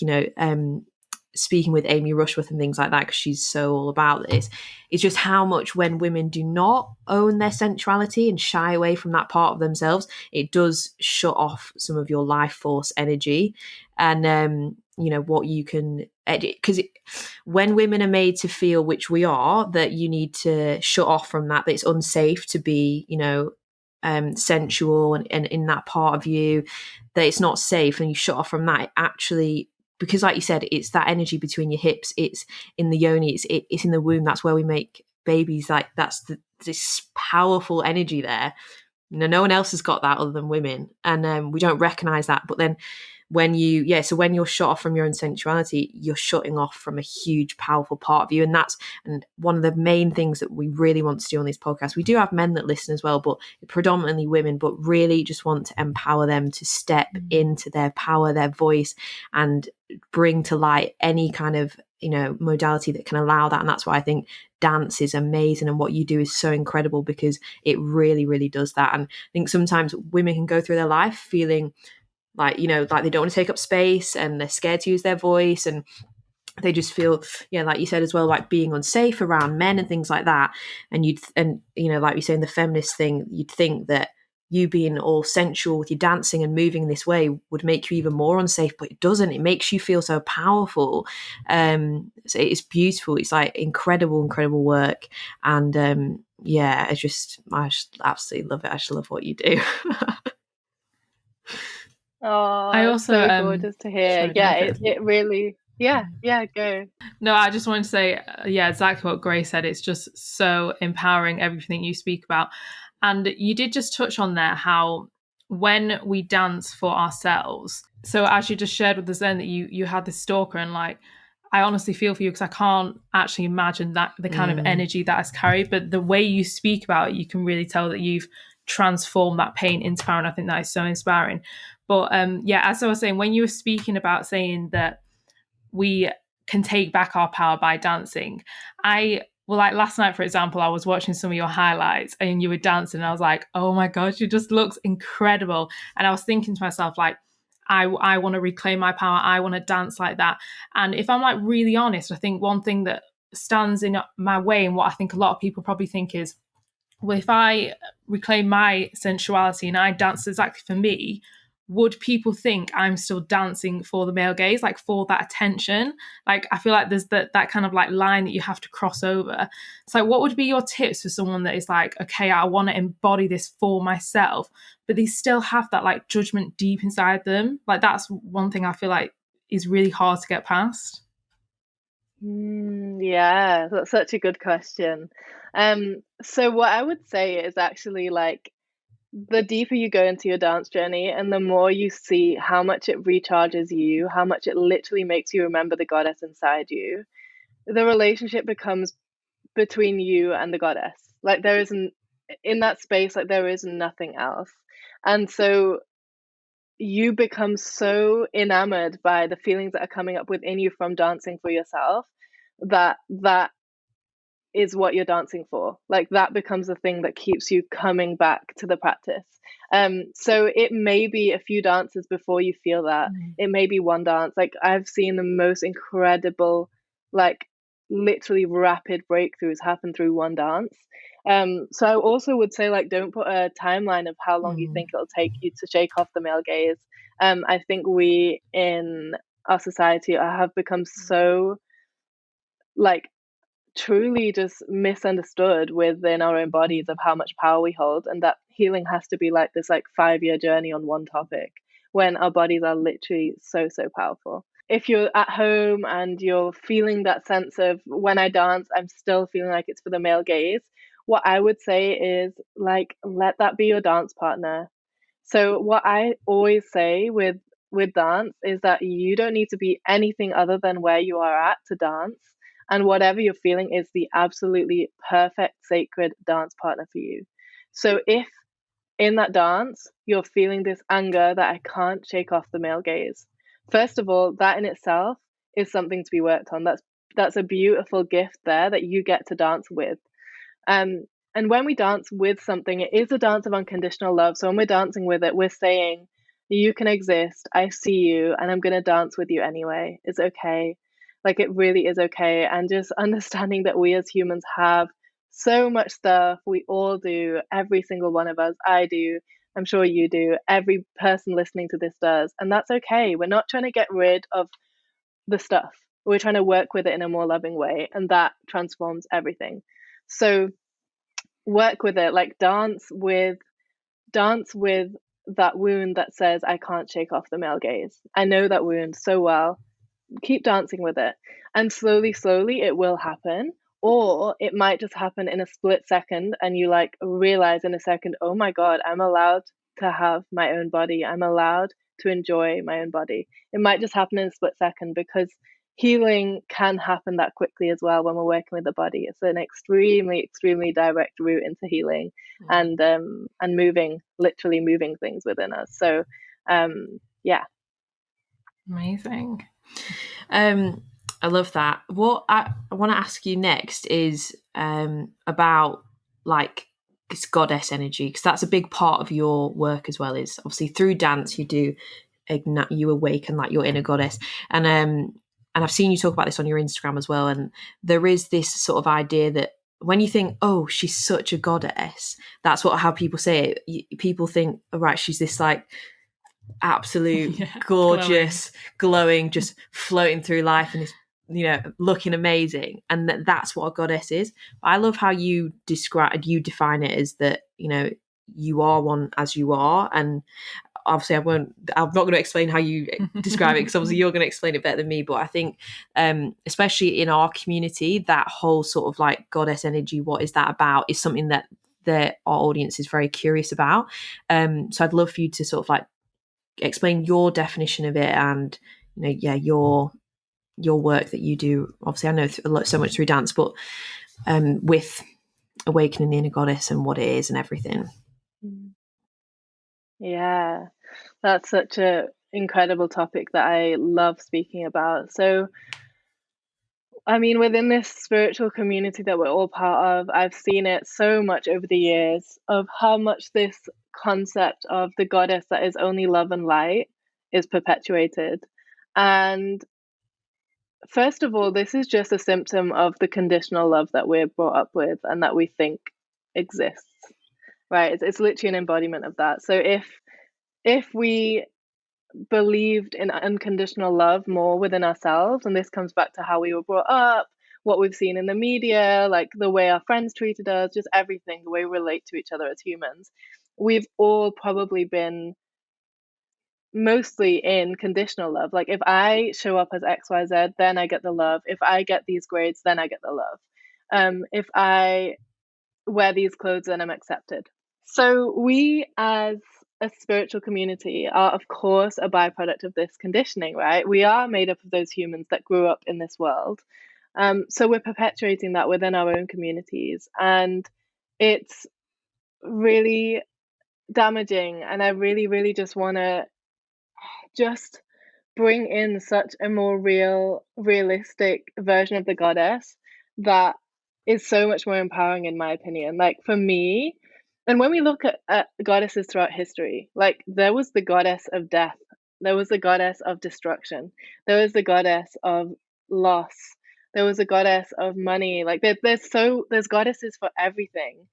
speaking with Amy Rushworth and things like that, because she's so all about this. It's just how much when women do not own their sensuality and shy away from that part of themselves, it does shut off some of your life force energy, and what you can edit. Because when women are made to feel, which we are, that you need to shut off from that it's unsafe to be, sensual and in that part of you, that it's not safe, and you shut off from that, it actually, because like you said, it's that energy between your hips, it's in the yoni, it's in the womb, that's where we make babies. Like, that's this powerful energy there. No one else has got that other than women, and we don't recognize that. But then when you're shut off from your own sensuality, you're shutting off from a huge, powerful part of you. And one of the main things that we really want to do on this podcast, we do have men that listen as well, but predominantly women, but really just want to empower them to step into their power, their voice, and bring to light any kind of modality that can allow that. And that's why I think dance is amazing, and what you do is so incredible, because it really, really does that. And I think sometimes women can go through their life feeling like, like they don't want to take up space, and they're scared to use their voice, and they just feel, like you said as well, like being unsafe around men and things like that. And like you say in the feminist thing, you'd think that you being all sensual with your dancing and moving this way would make you even more unsafe, but it doesn't. It makes you feel so powerful. So it's beautiful. It's like incredible work. And I just absolutely love it. I just love what you do. Oh, I it's also so gorgeous to hear. sorry, Yeah, go. it really, yeah, go. No, I just wanted to say, exactly what Grace said. It's just so empowering, everything you speak about. And you did just touch on there how when we dance for ourselves, so as you just shared with us then that you had this stalker, and like, I honestly feel for you because I can't actually imagine that the kind of energy that is carried, but the way you speak about it, you can really tell that you've transformed that pain into power, and I think that is so inspiring. But as I was saying, when you were speaking about saying that we can take back our power by dancing, like last night, for example, I was watching some of your highlights and you were dancing, and I was like, oh my God, she just looks incredible. And I was thinking to myself, like, I want to reclaim my power. I want to dance like that. And if I'm like really honest, I think one thing that stands in my way, and what I think a lot of people probably think is, well, if I reclaim my sensuality and I dance exactly for me, would people think I'm still dancing for the male gaze, like for that attention? Like, I feel like there's that kind of like line that you have to cross over. So what would be your tips for someone that is like, okay, I want to embody this for myself, but they still have that like judgment deep inside them? Like, that's one thing I feel like is really hard to get past. Yeah, that's such a good question. So what I would say is actually like the deeper you go into your dance journey and the more you see how much it recharges you, how much it literally makes you remember the goddess inside you, the relationship becomes between you and the goddess. Like there isn't in that space, like there is nothing else. And so you become so enamored by the feelings that are coming up within you from dancing for yourself that is what you're dancing for. Like that becomes the thing that keeps you coming back to the practice. So it may be a few dances before you feel that. It may be one dance. Like I've seen the most incredible, like literally rapid breakthroughs happen through one dance. So I also would say like don't put a timeline of how long you think it'll take you to shake off the male gaze. I think we in our society have become so like truly just misunderstood within our own bodies of how much power we hold, and that healing has to be like this like 5-year journey on one topic when our bodies are literally so powerful. If you're at home and you're feeling that sense of when I dance I'm still feeling like it's for the male gaze, what I would say is like let that be your dance partner. So what I always say with dance is that you don't need to be anything other than where you are at to dance. And whatever you're feeling is the absolutely perfect sacred dance partner for you. So if in that dance you're feeling this anger that I can't shake off the male gaze, first of all, that in itself is something to be worked on. That's a beautiful gift there that you get to dance with. Um, and when we dance with something, it is a dance of unconditional love. So when we're dancing with it, we're saying, you can exist, I see you, and I'm going to dance with you anyway. It's okay. Like it really is okay. And just understanding that we as humans have so much stuff. We all do, every single one of us. I do. I'm sure you do. Every person listening to this does. And that's okay. We're not trying to get rid of the stuff. We're trying to work with it in a more loving way. And that transforms everything. So work with it, like dance with that wound that says I can't shake off the male gaze. I know that wound so well. Keep dancing with it, and slowly it will happen, or it might just happen in a split second and you like realize in a second, oh my god, I'm allowed to have my own body, I'm allowed to enjoy my own body. It might just happen in a split second because healing can happen that quickly as well when we're working with the body. It's an extremely direct route into healing and literally moving things within us. So yeah. Amazing. I love that. What I want to ask you next is about like this goddess energy, because that's a big part of your work as well. Is obviously through dance you awaken like your inner goddess, and I've seen you talk about this on your Instagram as well. And there is this sort of idea that when you think, oh, she's such a goddess, that's how people say it. People think, oh, right, she's this like absolute gorgeous, glowing, just floating through life and this, looking amazing. And that's what a goddess is. I love how you define it as that, you are one as you are. And obviously I'm not going to explain how you describe it, because obviously you're going to explain it better than me. But I think especially in our community, that whole sort of like goddess energy, what is that about, is something that our audience is very curious about. So I'd love for you to sort of like explain your definition of it, and your work that you do. Obviously I know so much through dance, but with awakening the inner goddess and what it is and everything. Yeah, that's such a incredible topic that I love speaking about. So I mean, within this spiritual community that we're all part of, I've seen it so much over the years of how much this concept of the goddess that is only love and light is perpetuated. And first of all, this is just a symptom of the conditional love that we're brought up with and that we think exists, right? It's literally an embodiment of that. So if we believed in unconditional love more within ourselves, and this comes back to how we were brought up, what we've seen in the media, like the way our friends treated us, just everything, the way we relate to each other as humans, we've all probably been mostly in conditional love. Like if I show up as XYZ, then I get the love. If I get these grades, then I get the love. If I wear these clothes, then I'm accepted. So we as a spiritual community are, of course, a byproduct of this conditioning, right? We are made up of those humans that grew up in this world. So we're perpetuating that within our own communities. And it's really damaging. And I really, really just want to just bring in such a more realistic version of the goddess that is so much more empowering, in my opinion. Like for me, and when we look at goddesses throughout history, like there was the goddess of death, there was the goddess of destruction, there was the goddess of loss, there was a goddess of money. Like there's goddesses for everything.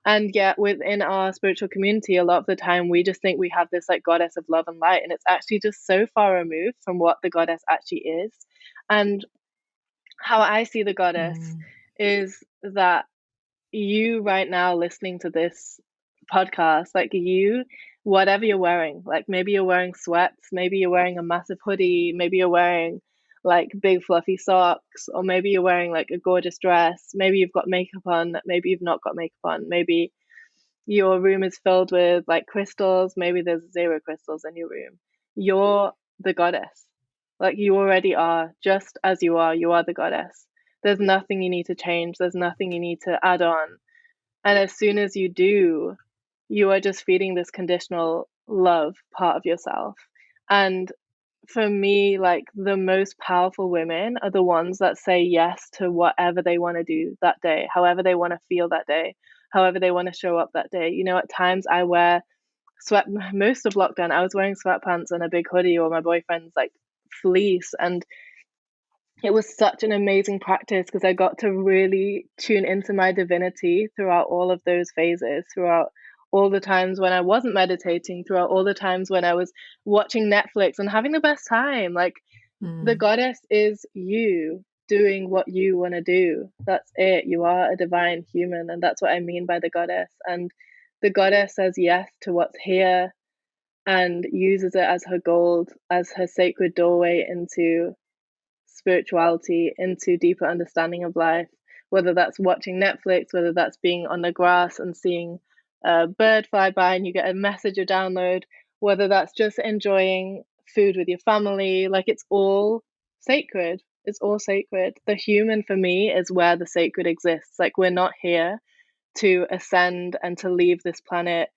And yet within our spiritual community, a lot of the time we just think we have this like goddess of love and light, and it's actually just so far removed from what the goddess actually is. And how I see the goddess is that you right now listening to this podcast, like you, whatever you're wearing, like maybe you're wearing sweats, maybe you're wearing a massive hoodie, maybe you're wearing like big fluffy socks, or maybe you're wearing like a gorgeous dress, maybe you've got makeup on, maybe you've not got makeup on, maybe your room is filled with like crystals, maybe there's 0 crystals in your room. You're the goddess. Like you already are, just as you are the goddess. There's nothing you need to change, there's nothing you need to add on. And as soon as you do, you are just feeding this conditional love part of yourself. And for me, like the most powerful women are the ones that say yes to whatever they want to do that day, however they want to feel that day, however they want to show up that day. At times I wear most of lockdown, I was wearing sweatpants and a big hoodie, or my boyfriend's like fleece. And it was such an amazing practice because I got to really tune into my divinity throughout all of those phases, throughout all the times when I wasn't meditating, throughout all the times when I was watching Netflix and having the best time. Like the goddess is you doing what you want to do. That's it. You are a divine human. And that's what I mean by the goddess. And the goddess says yes to what's here and uses it as her gold, as her sacred doorway into spirituality, into deeper understanding of life, whether that's watching Netflix, whether that's being on the grass and seeing a bird fly by and you get a message or download, whether that's just enjoying food with your family. Like it's all sacred. It's all sacred. The human for me is where the sacred exists. Like we're not here to ascend and to leave this planet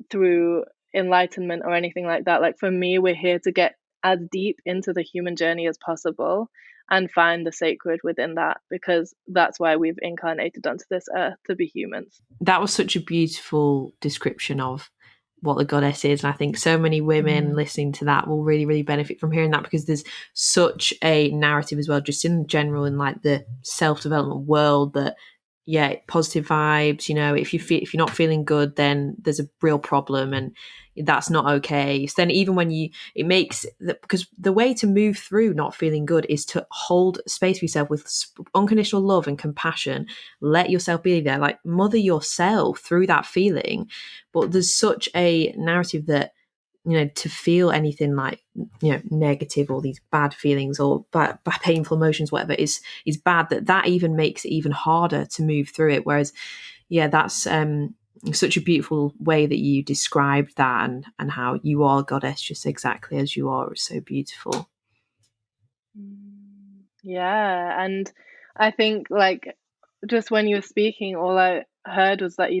through enlightenment or anything like that. Like for me, we're here to get as deep into the human journey as possible and find the sacred within that, because that's why we've incarnated onto this earth, to be humans. That was such a beautiful description of what the goddess is, and I think so many women listening to that will really, really benefit from hearing that, because there's such a narrative as well, just in general in like the self-development world, that positive vibes. If you're not feeling good, then there's a real problem, and that's not okay. So then even when because the way to move through not feeling good is to hold space for yourself with unconditional love and compassion. Let yourself be there, like mother yourself through that feeling. But there's such a narrative that to feel anything like negative or these bad feelings or bad painful emotions, whatever, is bad, that even makes it even harder to move through it. Whereas that's such a beautiful way that you described that, and how you are goddess just exactly as you are. It's so beautiful. Yeah, and I think like just when you were speaking, all I heard was that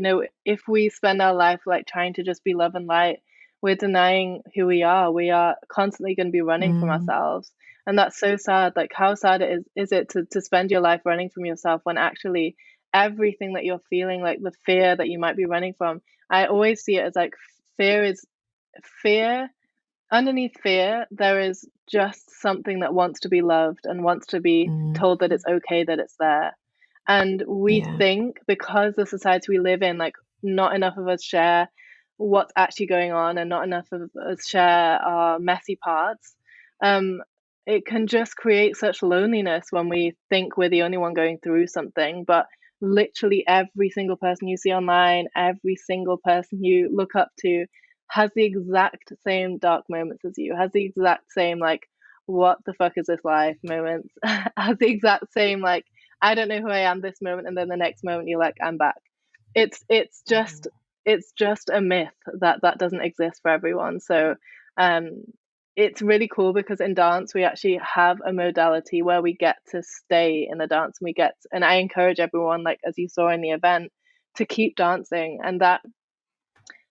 if we spend our life like trying to just be love and light, we're denying who we are. We are constantly going to be running from ourselves, and that's so sad. Like, how sad is it to spend your life running from yourself when actually everything that you're feeling, like the fear that you might be running from, I always see it as like fear. Underneath fear, there is just something that wants to be loved and wants to be told that it's okay, that it's there. And we think, because the society we live in, like, not enough of us share what's actually going on, and not enough of us share our messy parts. It can just create such loneliness when we think we're the only one going through something. But literally every single person you see online, every single person you look up to, has the exact same dark moments as you, has the exact same like, what the fuck is this life moments, has the exact same like, I don't know who I am this moment, and then the next moment you're like, I'm back. It's just a myth that doesn't exist for everyone. So it's really cool because in dance we actually have a modality where we get to stay in the dance, and I encourage everyone, like as you saw in the event, to keep dancing, and that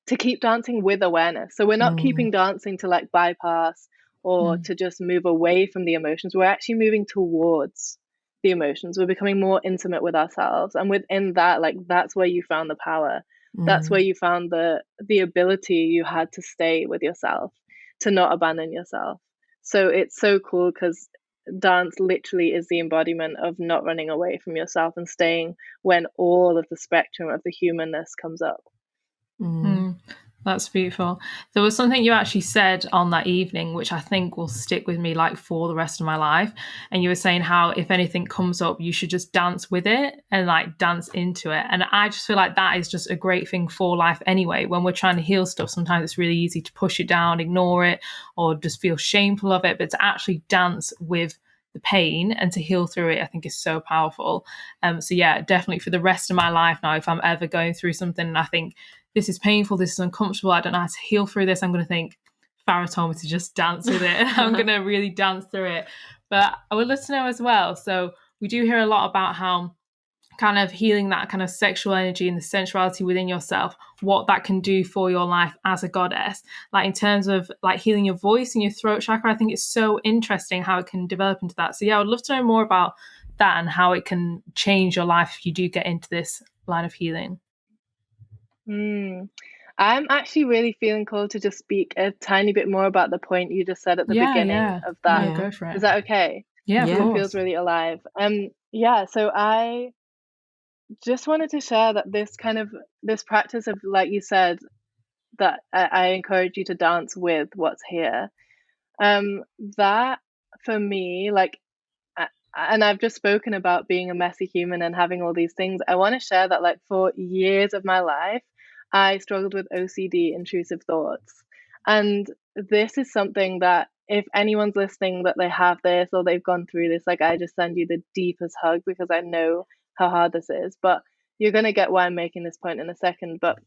to keep dancing with awareness. So we're not keeping dancing to like bypass or to just move away from the emotions. We're actually moving towards the emotions. We're becoming more intimate with ourselves. And within that, like, that's where you found the power. That's where you found the ability you had to stay with yourself, to not abandon yourself. So it's so cool because dance literally is the embodiment of not running away from yourself and staying when all of the spectrum of the humanness comes up. That's beautiful. There was something you actually said on that evening, which I think will stick with me like for the rest of my life. And you were saying how if anything comes up, you should just dance with it and like dance into it. And I just feel like that is just a great thing for life anyway. When we're trying to heal stuff, sometimes it's really easy to push it down, ignore it, or just feel shameful of it. But to actually dance with the pain and to heal through it, I think is so powerful. So yeah, definitely for the rest of my life now, if I'm ever going through something and I think this is painful, this is uncomfortable, I don't know how to heal through this, I'm going to think, Farah told me to just dance with it. I'm going to really dance through it. But I would love to know as well. So we do hear a lot about how kind of healing that kind of sexual energy and the sensuality within yourself, what that can do for your life as a goddess. Like in terms of like healing your voice and your throat chakra, I think it's so interesting how it can develop into that. So yeah, I would love to know more about that and how it can change your life if you do get into this line of healing. I'm actually really feeling called to just speak a tiny bit more about the point you just said at the beginning of that. Yeah, go for it. Is that okay? Yeah, Because it feels really alive. So I just wanted to share that this practice of, like you said, that I encourage you to dance with what's here. That for me, like, and I've just spoken about being a messy human and having all these things. I want to share that, like, for years of my life, I struggled with OCD, intrusive thoughts. And this is something that if anyone's listening that they have this or they've gone through this, like, I just send you the deepest hug because I know how hard this is. But you're going to get why I'm making this point in a second. But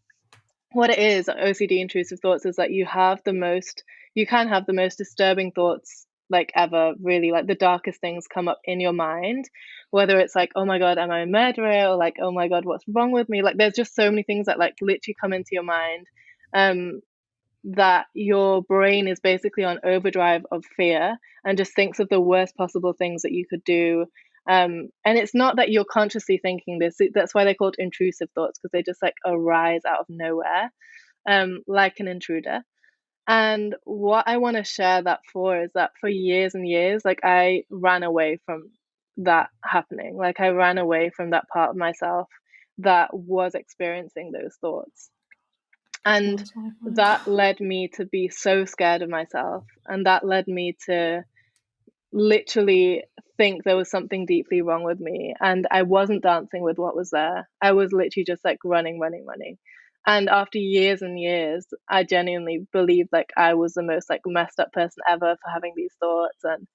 what it is, OCD, intrusive thoughts, is that you can have the most disturbing thoughts like ever, really, like the darkest things come up in your mind, whether it's like, oh my god, am I a murderer, or like, oh my god, what's wrong with me? Like, there's just so many things that like literally come into your mind, that your brain is basically on overdrive of fear and just thinks of the worst possible things that you could do. And it's not that you're consciously thinking this. That's why they're called intrusive thoughts, because they just like arise out of nowhere, like an intruder. And what I want to share that for is that for years and years, like, I ran away from that happening. Like I ran away from that part of myself that was experiencing those thoughts. And that led me to be so scared of myself. And that led me to literally think there was something deeply wrong with me. And I wasn't dancing with what was there. I was literally just like running. And after years and years, I genuinely believed like I was the most like messed up person ever for having these thoughts, and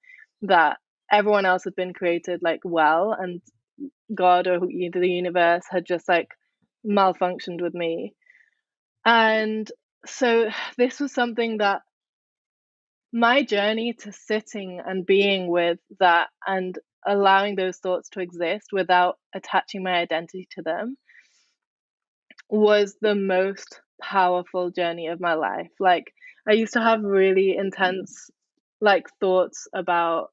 that everyone else had been created like well, and God or the universe had just like malfunctioned with me. And so this was something that my journey to sitting and being with that and allowing those thoughts to exist without attaching my identity to them was the most powerful journey of my life. Like I used to have really intense like thoughts about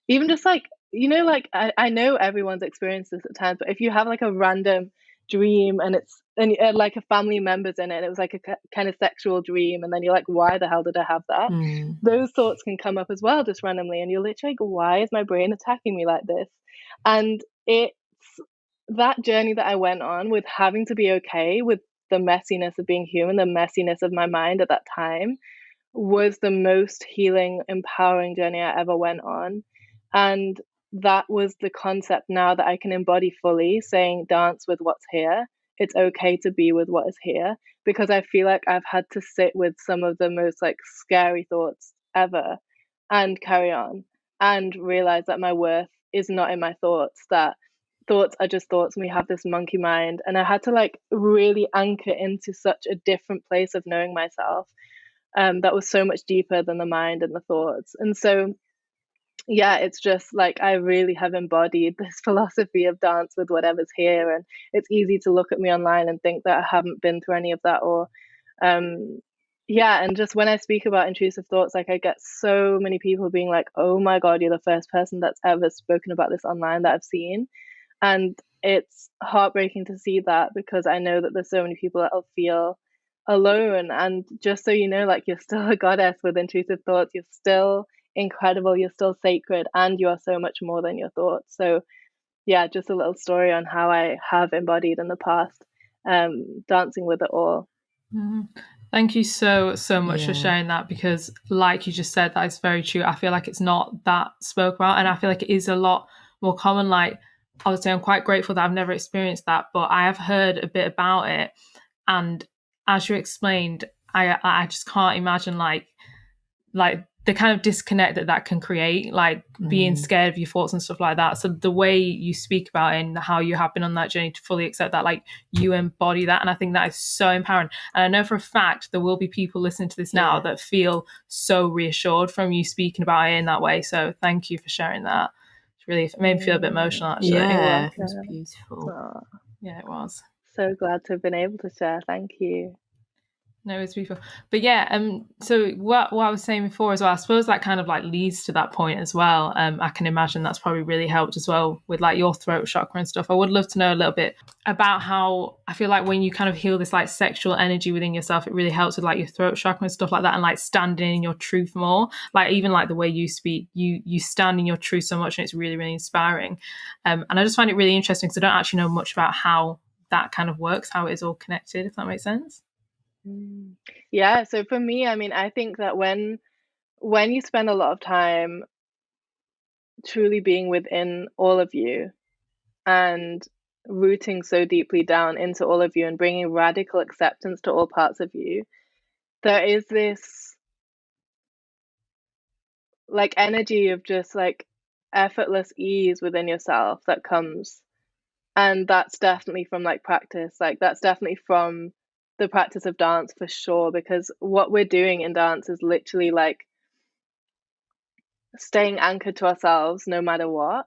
even just like, you know, like I know everyone's experienced this at times, but if you have like a random dream and it's and like a family member's in it and it was like a kind of sexual dream, and then you're like, why the hell did I have that? Those thoughts can come up as well just randomly, and you're literally like, why is my brain attacking me like this? And it's that journey that I went on with having to be okay with the messiness of being human, the messiness of my mind at that time, was the most healing, empowering journey I ever went on. And that was the concept now that I can embody fully, saying, dance with what's here. It's okay to be with what is here, because I feel like I've had to sit with some of the most like scary thoughts ever and carry on and realize that my worth is not in my thoughts, that thoughts are just thoughts and we have this monkey mind. And I had to like really anchor into such a different place of knowing myself that was so much deeper than the mind and the thoughts. And so yeah, it's just like I really have embodied this philosophy of dance with whatever's here. And it's easy to look at me online and think that I haven't been through any of that, or yeah. And just when I speak about intrusive thoughts, like I get so many people being like, oh my God, you're the first person that's ever spoken about this online that I've seen. And it's heartbreaking to see that, because I know that there's so many people that'll feel alone. And just so you know, like you're still a goddess with intrusive thoughts, you're still incredible, you're still sacred, and you are so much more than your thoughts. So yeah, just a little story on how I have embodied in the past, dancing with it all. Thank you so much for sharing that, because like you just said, that is very true. I feel like it's not that spoke about, and I feel like it is a lot more common. Like obviously I'm quite grateful that I've never experienced that, but I have heard a bit about it, and as you explained, I just can't imagine like the kind of disconnect that can create, like being scared of your thoughts and stuff like that. So the way you speak about it and how you have been on that journey to fully accept that, like you embody that. And I think that is so empowering. And I know for a fact there will be people listening to this now that feel so reassured from you speaking about it in that way. So thank you for sharing that. It's really, it made me feel a bit emotional actually. Yeah, it was beautiful. Aww. Yeah, it was. So glad to have been able to share. Thank you. No, it's beautiful. But yeah, so what I was saying before as well, I suppose that kind of like leads to that point as well. I can imagine that's probably really helped as well with like your throat chakra and stuff. I would love to know a little bit about how I feel like when you kind of heal this like sexual energy within yourself, it really helps with like your throat chakra and stuff like that, and like standing in your truth more. Like even like the way you speak, you stand in your truth so much, and it's really, really inspiring. And I just find it really interesting because I don't actually know much about how that kind of works, how it is all connected, if that makes sense. Yeah, so for me, I mean, I think that when you spend a lot of time truly being within all of you and rooting so deeply down into all of you and bringing radical acceptance to all parts of you, there is this like energy of just like effortless ease within yourself that comes. And that's definitely from like practice. Like that's definitely from the practice of dance for sure, because what we're doing in dance is literally like staying anchored to ourselves no matter what.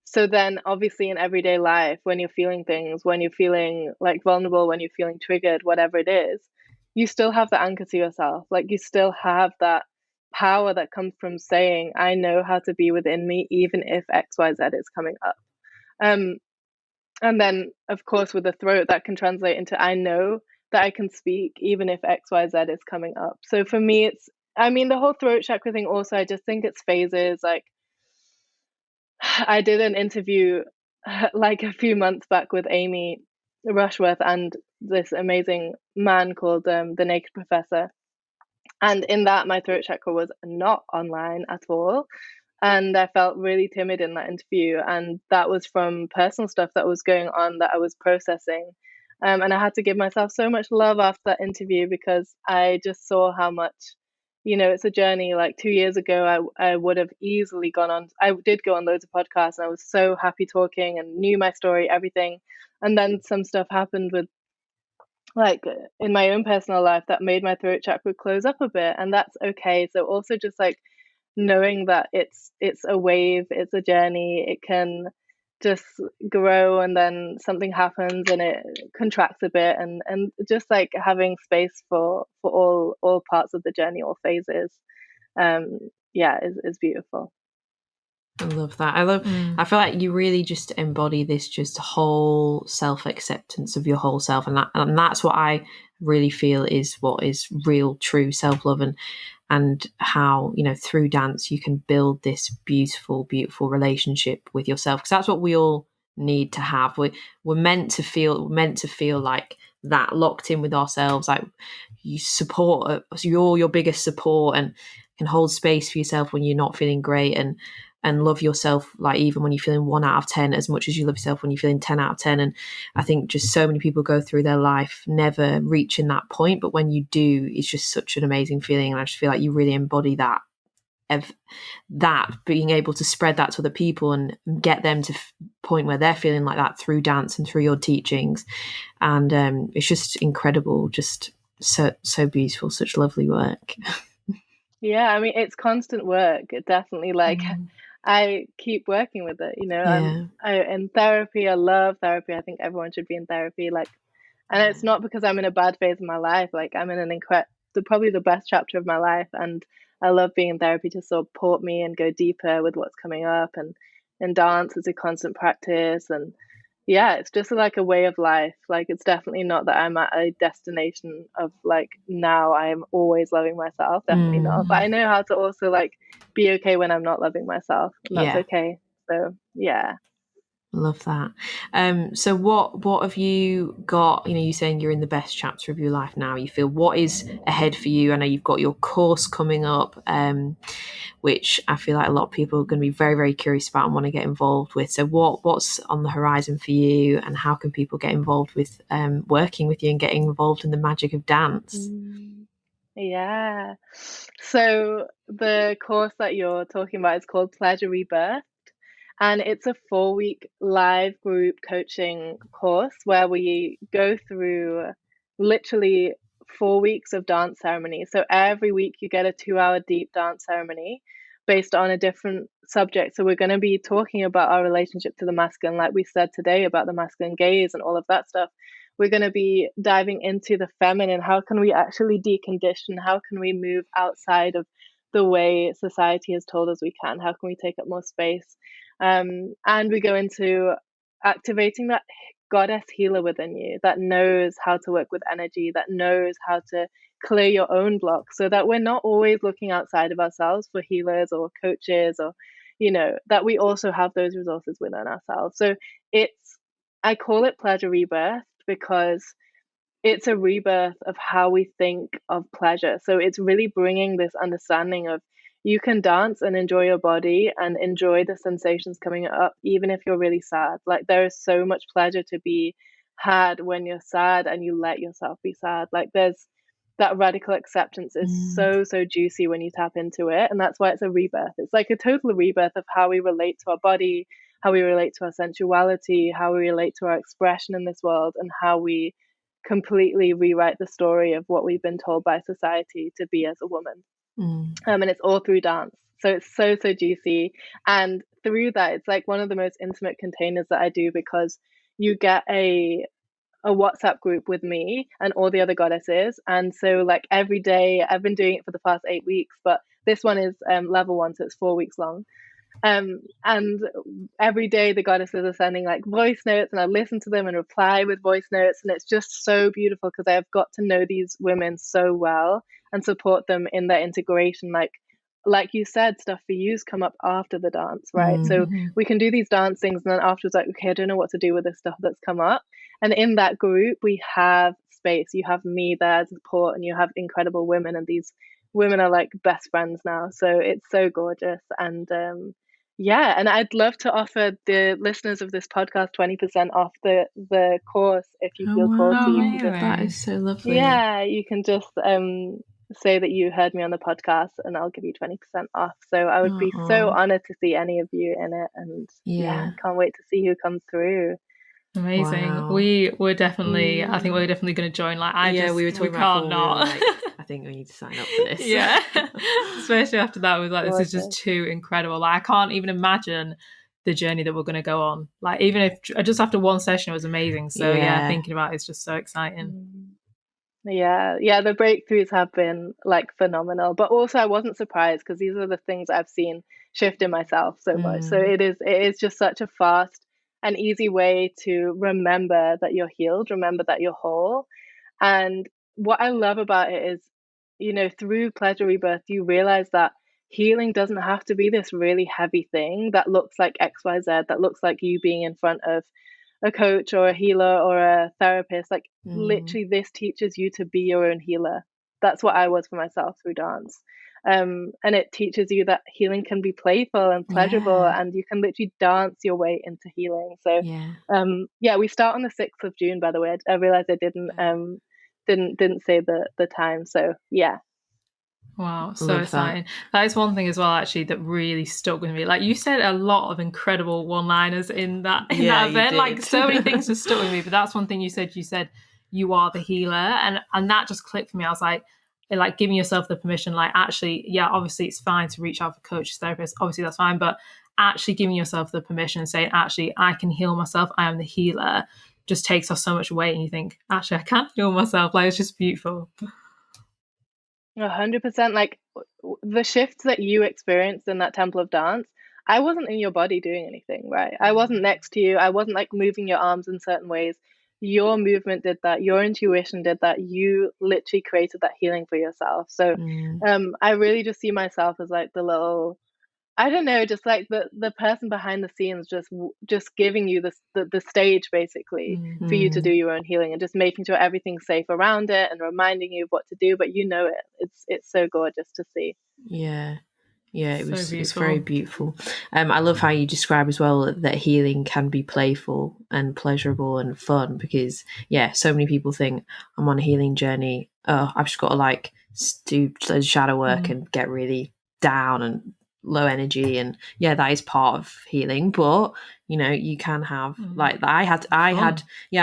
So then obviously in everyday life, when you're feeling things, when you're feeling like vulnerable, when you're feeling triggered, whatever it is, you still have the anchor to yourself. Like you still have that power that comes from saying, I know how to be within me, even if XYZ is coming up. And then of course with the throat, that can translate into, I know that I can speak even if XYZ is coming up. So for me, it's, I mean, the whole throat chakra thing also, I just think it's phases. Like I did an interview like a few months back with Amy Rushworth and this amazing man called the Naked Professor. And in that, my throat chakra was not online at all. And I felt really timid in that interview. And that was from personal stuff that was going on that I was processing. And I had to give myself so much love after that interview because I just saw how much, it's a journey. Like 2 years ago, I would have easily gone on. I did go on loads of podcasts and I was so happy talking and knew my story, everything. And then some stuff happened with like in my own personal life that made my throat chakra close up a bit, and that's okay. So also just like knowing that it's a wave, it's a journey, it can just grow and then something happens and it contracts a bit, and just like having space for all parts of the journey, all phases, yeah, is beautiful. I love that. I feel like you really just embody this just whole self-acceptance of your whole self. And that's what I really feel is what is real, true self-love, and how, through dance, you can build this beautiful, beautiful relationship with yourself. Because that's what we all need to have. We're meant to feel like that, locked in with ourselves. Like you support, you're your biggest support, and can hold space for yourself when you're not feeling great, and love yourself, like even when you're feeling 1 out of 10, as much as you love yourself when you're feeling 10 out of 10. And I think just so many people go through their life never reaching that point, but when you do, it's just such an amazing feeling. And I just feel like you really embody that, of that being able to spread that to other people and get them to point where they're feeling like that through dance and through your teachings. And it's just incredible, just so beautiful, such lovely work. Yeah, I mean, it's constant work. It definitely like I keep working with it, Yeah. in therapy. I love therapy. I think everyone should be in therapy. Like, and it's not because I'm in a bad phase of my life. Like, I'm in probably the best chapter of my life, and I love being in therapy to support me and go deeper with what's coming up. And dance is a constant practice, and yeah, it's just like a way of life. Like, it's definitely not that I'm at a destination of like now I'm always loving myself. Definitely not. But I know how to also like be okay when I'm not loving myself, and that's okay. So yeah. Love that. So what have you got? You're saying you're in the best chapter of your life now. You feel, what is ahead for you? I know you've got your course coming up, which I feel like a lot of people are going to be very, very curious about and want to get involved with. So what's on the horizon for you, and how can people get involved with working with you and getting involved in the magic of dance? Yeah. So the course that you're talking about is called Pleasure Rebirth. And it's a 4-week live group coaching course where we go through literally 4 weeks of dance ceremony. So every week you get a 2-hour deep dance ceremony based on a different subject. So we're going to be talking about our relationship to the masculine, like we said today, about the masculine gaze and all of that stuff. We're going to be diving into the feminine. How can we actually decondition? How can we move outside of the way society has told us we can? How can we take up more space? And we go into activating that goddess healer within you that knows how to work with energy, that knows how to clear your own blocks, so that we're not always looking outside of ourselves for healers or coaches, or that we also have those resources within ourselves. So I call it Pleasure Rebirth because it's a rebirth of how we think of pleasure. So it's really bringing this understanding of, you can dance and enjoy your body and enjoy the sensations coming up, even if you're really sad. Like, there is so much pleasure to be had when you're sad and you let yourself be sad. Like, there's that radical acceptance is so juicy when you tap into it. And that's why it's a rebirth. It's like a total rebirth of how we relate to our body, how we relate to our sensuality, how we relate to our expression in this world, and how we completely rewrite the story of what we've been told by society to be as a woman. And it's all through dance. So it's so juicy. And through that, it's like one of the most intimate containers that I do, because you get a WhatsApp group with me and all the other goddesses. And so like every day, I've been doing it for the past 8 weeks, but this one is level 1, so it's 4 weeks long. And every day the goddesses are sending like voice notes, and I listen to them and reply with voice notes, and it's just so beautiful because I've got to know these women so well and support them in their integration. Like, like you said, stuff for yous come up after the dance, right? So we can do these dance things, and then afterwards, like, okay, I don't know what to do with this stuff that's come up. And in that group, we have space. You have me there as support, and you have incredible women, and these women are like best friends now. So it's so gorgeous. And yeah, and I'd love to offer the listeners of this podcast 20% off the course if you feel called to. You can just, That is so lovely. yeah, you can just say that you heard me on the podcast, and I'll give you 20% off. So I would be so honored to see any of you in it, and yeah, can't wait to see who comes through. Amazing. Wow. We're definitely, I think we're definitely going to join. Like, we were talking about before, not. We were like, I think we need to sign up for this. Yeah. Especially after that, was like, this is just too incredible. Like, I can't even imagine the journey that we're going to go on. Like, even if just after one session, it was amazing. So yeah, thinking about it's just so exciting. Yeah, the breakthroughs have been like phenomenal, but also I wasn't surprised because these are the things I've seen shift in myself so much. So it is just such a fast and easy way to remember that you're healed, remember that you're whole. And what I love about it is, you know, through Pleasure Rebirth, you realize that healing doesn't have to be this really heavy thing that looks like XYZ, that looks like you being in front of a coach or a healer or a therapist. Like literally this teaches you to be your own healer. That's what I was for myself through dance. And it teaches you that healing can be playful and pleasurable, and you can literally dance your way into healing. So we start on the 6th of June, by the way. I realized I didn't say the time. So yeah. Wow, so exciting. That is one thing as well, actually, that really stuck with me. Like, you said a lot of incredible one-liners in that event. Like, so many things just stuck with me. But that's one thing you said you are the healer, and that just clicked for me. I was like giving yourself the permission, like, actually, yeah, obviously it's fine to reach out for coaches, therapists, obviously that's fine, but actually giving yourself the permission and saying, actually, I can heal myself, I am the healer, just takes off so much weight, and you think, actually, I can heal myself. Like, it's just beautiful. 100%. Like the shifts that you experienced in that temple of dance, I wasn't in your body doing anything, right? I wasn't next to you. I wasn't like moving your arms in certain ways. Your movement did that. Your intuition did that. You literally created that healing for yourself. So I really just see myself as like the little, I don't know, just like the person behind the scenes, just giving you the stage basically for you to do your own healing, and just making sure everything's safe around it and reminding you of what to do. But you know it. It's so gorgeous to see. It's very beautiful. I love how you describe as well that healing can be playful and pleasurable and fun, because so many people think, I'm on a healing journey, I've just got to like do shadow work and get really down and low energy, and that is part of healing. But you know, you can have like I had I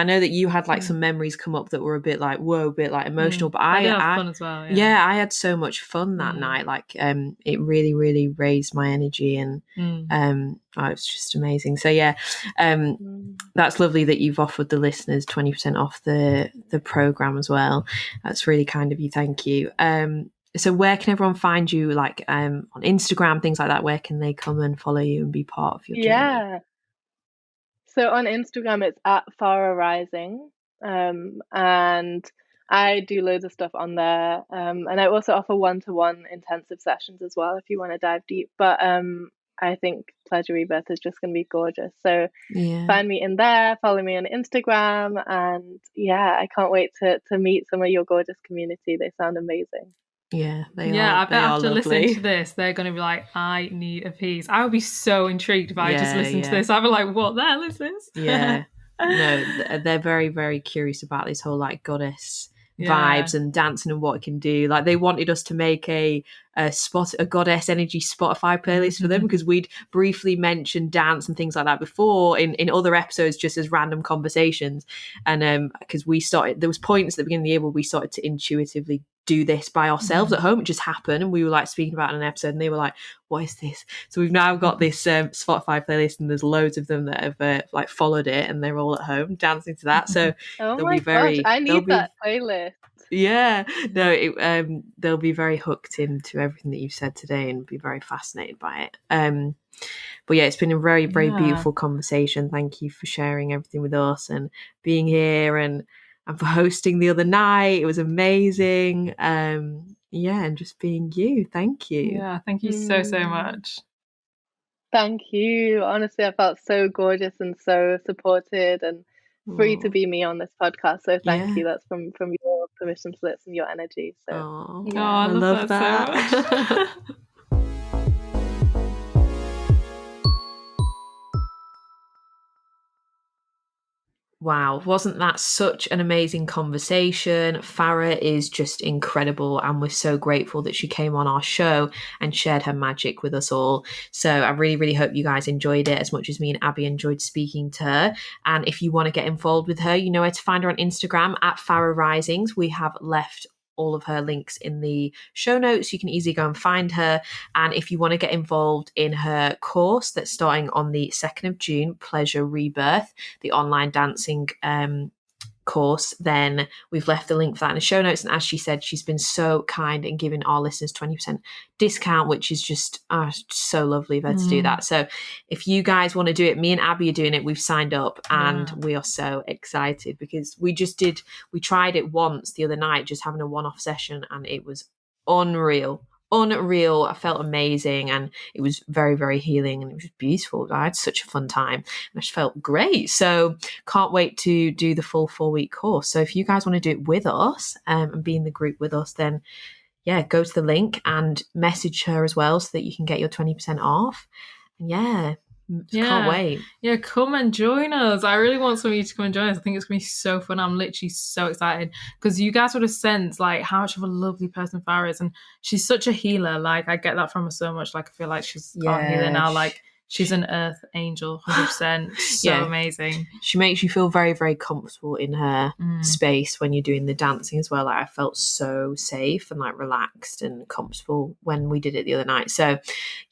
know that you had like some memories come up that were a bit like whoa, a bit like emotional, but I had fun as well. I had so much fun that night. Like it really, really raised my energy, and it was just amazing. So that's lovely that you've offered the listeners 20% off the program as well. That's really kind of you. Thank you. So where can everyone find you, like on Instagram, things like that? Where can they come and follow you and be part of your journey? So on Instagram, it's at Farah Rising, and I do loads of stuff on there, and I also offer one-to-one intensive sessions as well if you want to dive deep. But I think Pleasure Rebirth is just going to be gorgeous. So find me in there, follow me on Instagram, and I can't wait to meet some of your gorgeous community. They sound amazing. Yeah, they are. I bet after listening to this, they're going to be like, I need a piece. I would be so intrigued if I just listened to this. I'd be like, what the hell is this? No, they're very, very curious about this whole like goddess vibes and dancing and what it can do. Like they wanted us to make a goddess energy Spotify playlist for them, because we'd briefly mentioned dance and things like that before in other episodes, just as random conversations. And because there was points at the beginning of the year where we started to intuitively do this by ourselves at home. It just happened, and we were like speaking about it in an episode, and they were like, what is this? So we've now got this Spotify playlist, and there's loads of them that have like followed it, and they're all at home dancing to that. So oh my gosh, I need that playlist. They'll be very hooked into everything that you've said today and be very fascinated by it. But it's been a very, very beautiful conversation. Thank you for sharing everything with us and being here, and for hosting the other night. It was amazing. and just being you. Thank you. Yeah, thank you so much. Thank you. Honestly, I felt so gorgeous and so supported and free to be me on this podcast. So thank you. That's from your permission slips and your energy. So I love that so much. Wow, wasn't that such an amazing conversation? Farah is just incredible, and we're so grateful that she came on our show and shared her magic with us all. So I really, really hope you guys enjoyed it as much as me and Abby enjoyed speaking to her. And if you want to get involved with her, you know where to find her on Instagram at Farah Risings. We have left all of her links in the show notes. You can easily go and find her. And if you want to get involved in her course that's starting on the 2nd of June, Pleasure Rebirth, the online dancing course, then we've left the link for that in the show notes. And as she said, she's been so kind in giving our listeners 20% discount, which is just so lovely of her to do that. So if you guys want to do it, me and Abby are doing it. We've signed up and we are so excited because we tried it once the other night, just having a one-off session, and it was unreal. I felt amazing, and it was very, very healing, and it was beautiful. I had such a fun time and I just felt great. So can't wait to do the full 4-week course. So if you guys want to do it with us and be in the group with us, then go to the link and message her as well so that you can get your 20% off. And can't wait. Yeah, come and join us. I really want some of you to come and join us. I think it's going to be so fun. I'm literally so excited because you guys would have sensed like how much of a lovely person Farah is, and she's such a healer. Like I get that from her so much. Like I feel like she's our healer now. Like she's an earth angel, 100%. So amazing. She makes you feel very, very comfortable in her space when you're doing the dancing as well. Like I felt so safe and like relaxed and comfortable when we did it the other night. So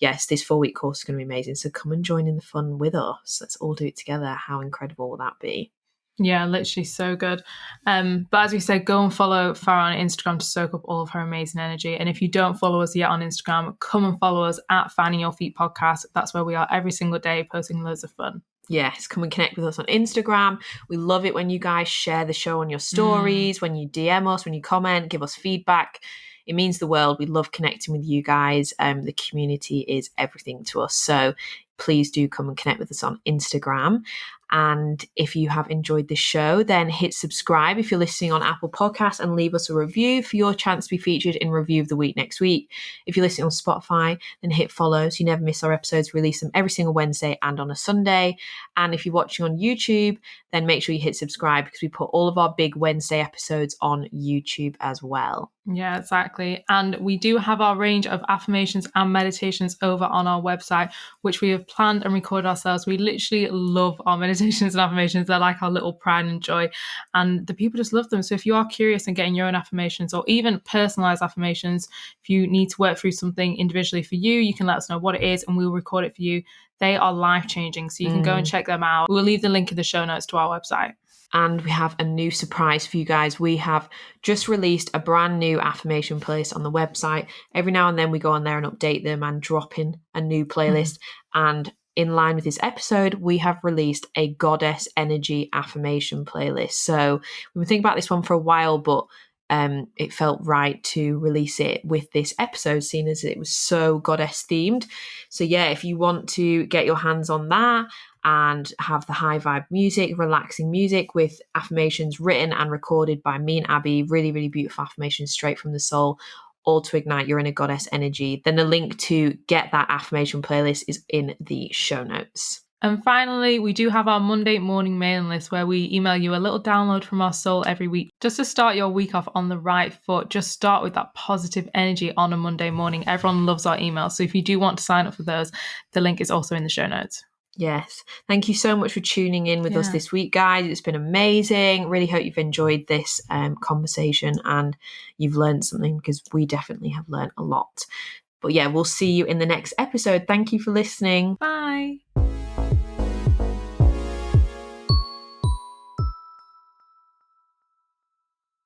yes, this 4-week course is going to be amazing. So come and join in the fun with us. Let's all do it together. How incredible will that be? Yeah, literally so good. But as we said, go and follow Farah on Instagram to soak up all of her amazing energy. And if you don't follow us yet on Instagram, come and follow us at Finding Your Feet Podcast. That's where we are every single day posting loads of fun. Yes, come and connect with us on Instagram. We love it when you guys share the show on your stories, when you DM us, when you comment, give us feedback. It means the world. We love connecting with you guys. The community is everything to us. So please do come and connect with us on Instagram. And if you have enjoyed this show, then hit subscribe if you're listening on Apple Podcasts and leave us a review for your chance to be featured in Review of the Week next week. If you're listening on Spotify, then hit follow so you never miss our episodes. We release them every single Wednesday and on a Sunday. And if you're watching on YouTube, then make sure you hit subscribe because we put all of our big Wednesday episodes on YouTube as well. Yeah, exactly. And we do have our range of affirmations and meditations over on our website, which we have planned and recorded ourselves. We literally love our meditations and affirmations. They're like our little pride and joy, and the people just love them. So if you are curious and getting your own affirmations or even personalized affirmations, if you need to work through something individually for you, you can let us know what it is and we'll record it for you. They are life-changing, so you can go and check them out. We'll leave the link in the show notes to our website. And we have a new surprise for you guys. We have just released a brand new affirmation playlist on the website. Every now and then we go on there and update them and drop in a new playlist. And in line with this episode, we have released a goddess energy affirmation playlist. So we've been thinking about this one for a while, but it felt right to release it with this episode, seeing as it was so goddess themed. So yeah, if you want to get your hands on that and have the high vibe music, relaxing music with affirmations written and recorded by me and Abby, really, really beautiful affirmations straight from the soul, all to ignite your inner goddess energy, then the link to get that affirmation playlist is in the show notes. And finally, we do have our Monday morning mailing list where we email you a little download from our soul every week just to start your week off on the right foot. Just start with that positive energy on a Monday morning. Everyone loves our emails. So if you do want to sign up for those, the link is also in the show notes. Yes. Thank you so much for tuning in with us this week, guys. It's been amazing. Really hope you've enjoyed this conversation and you've learned something, because we definitely have learned a lot. But yeah, we'll see you in the next episode. Thank you for listening. Bye.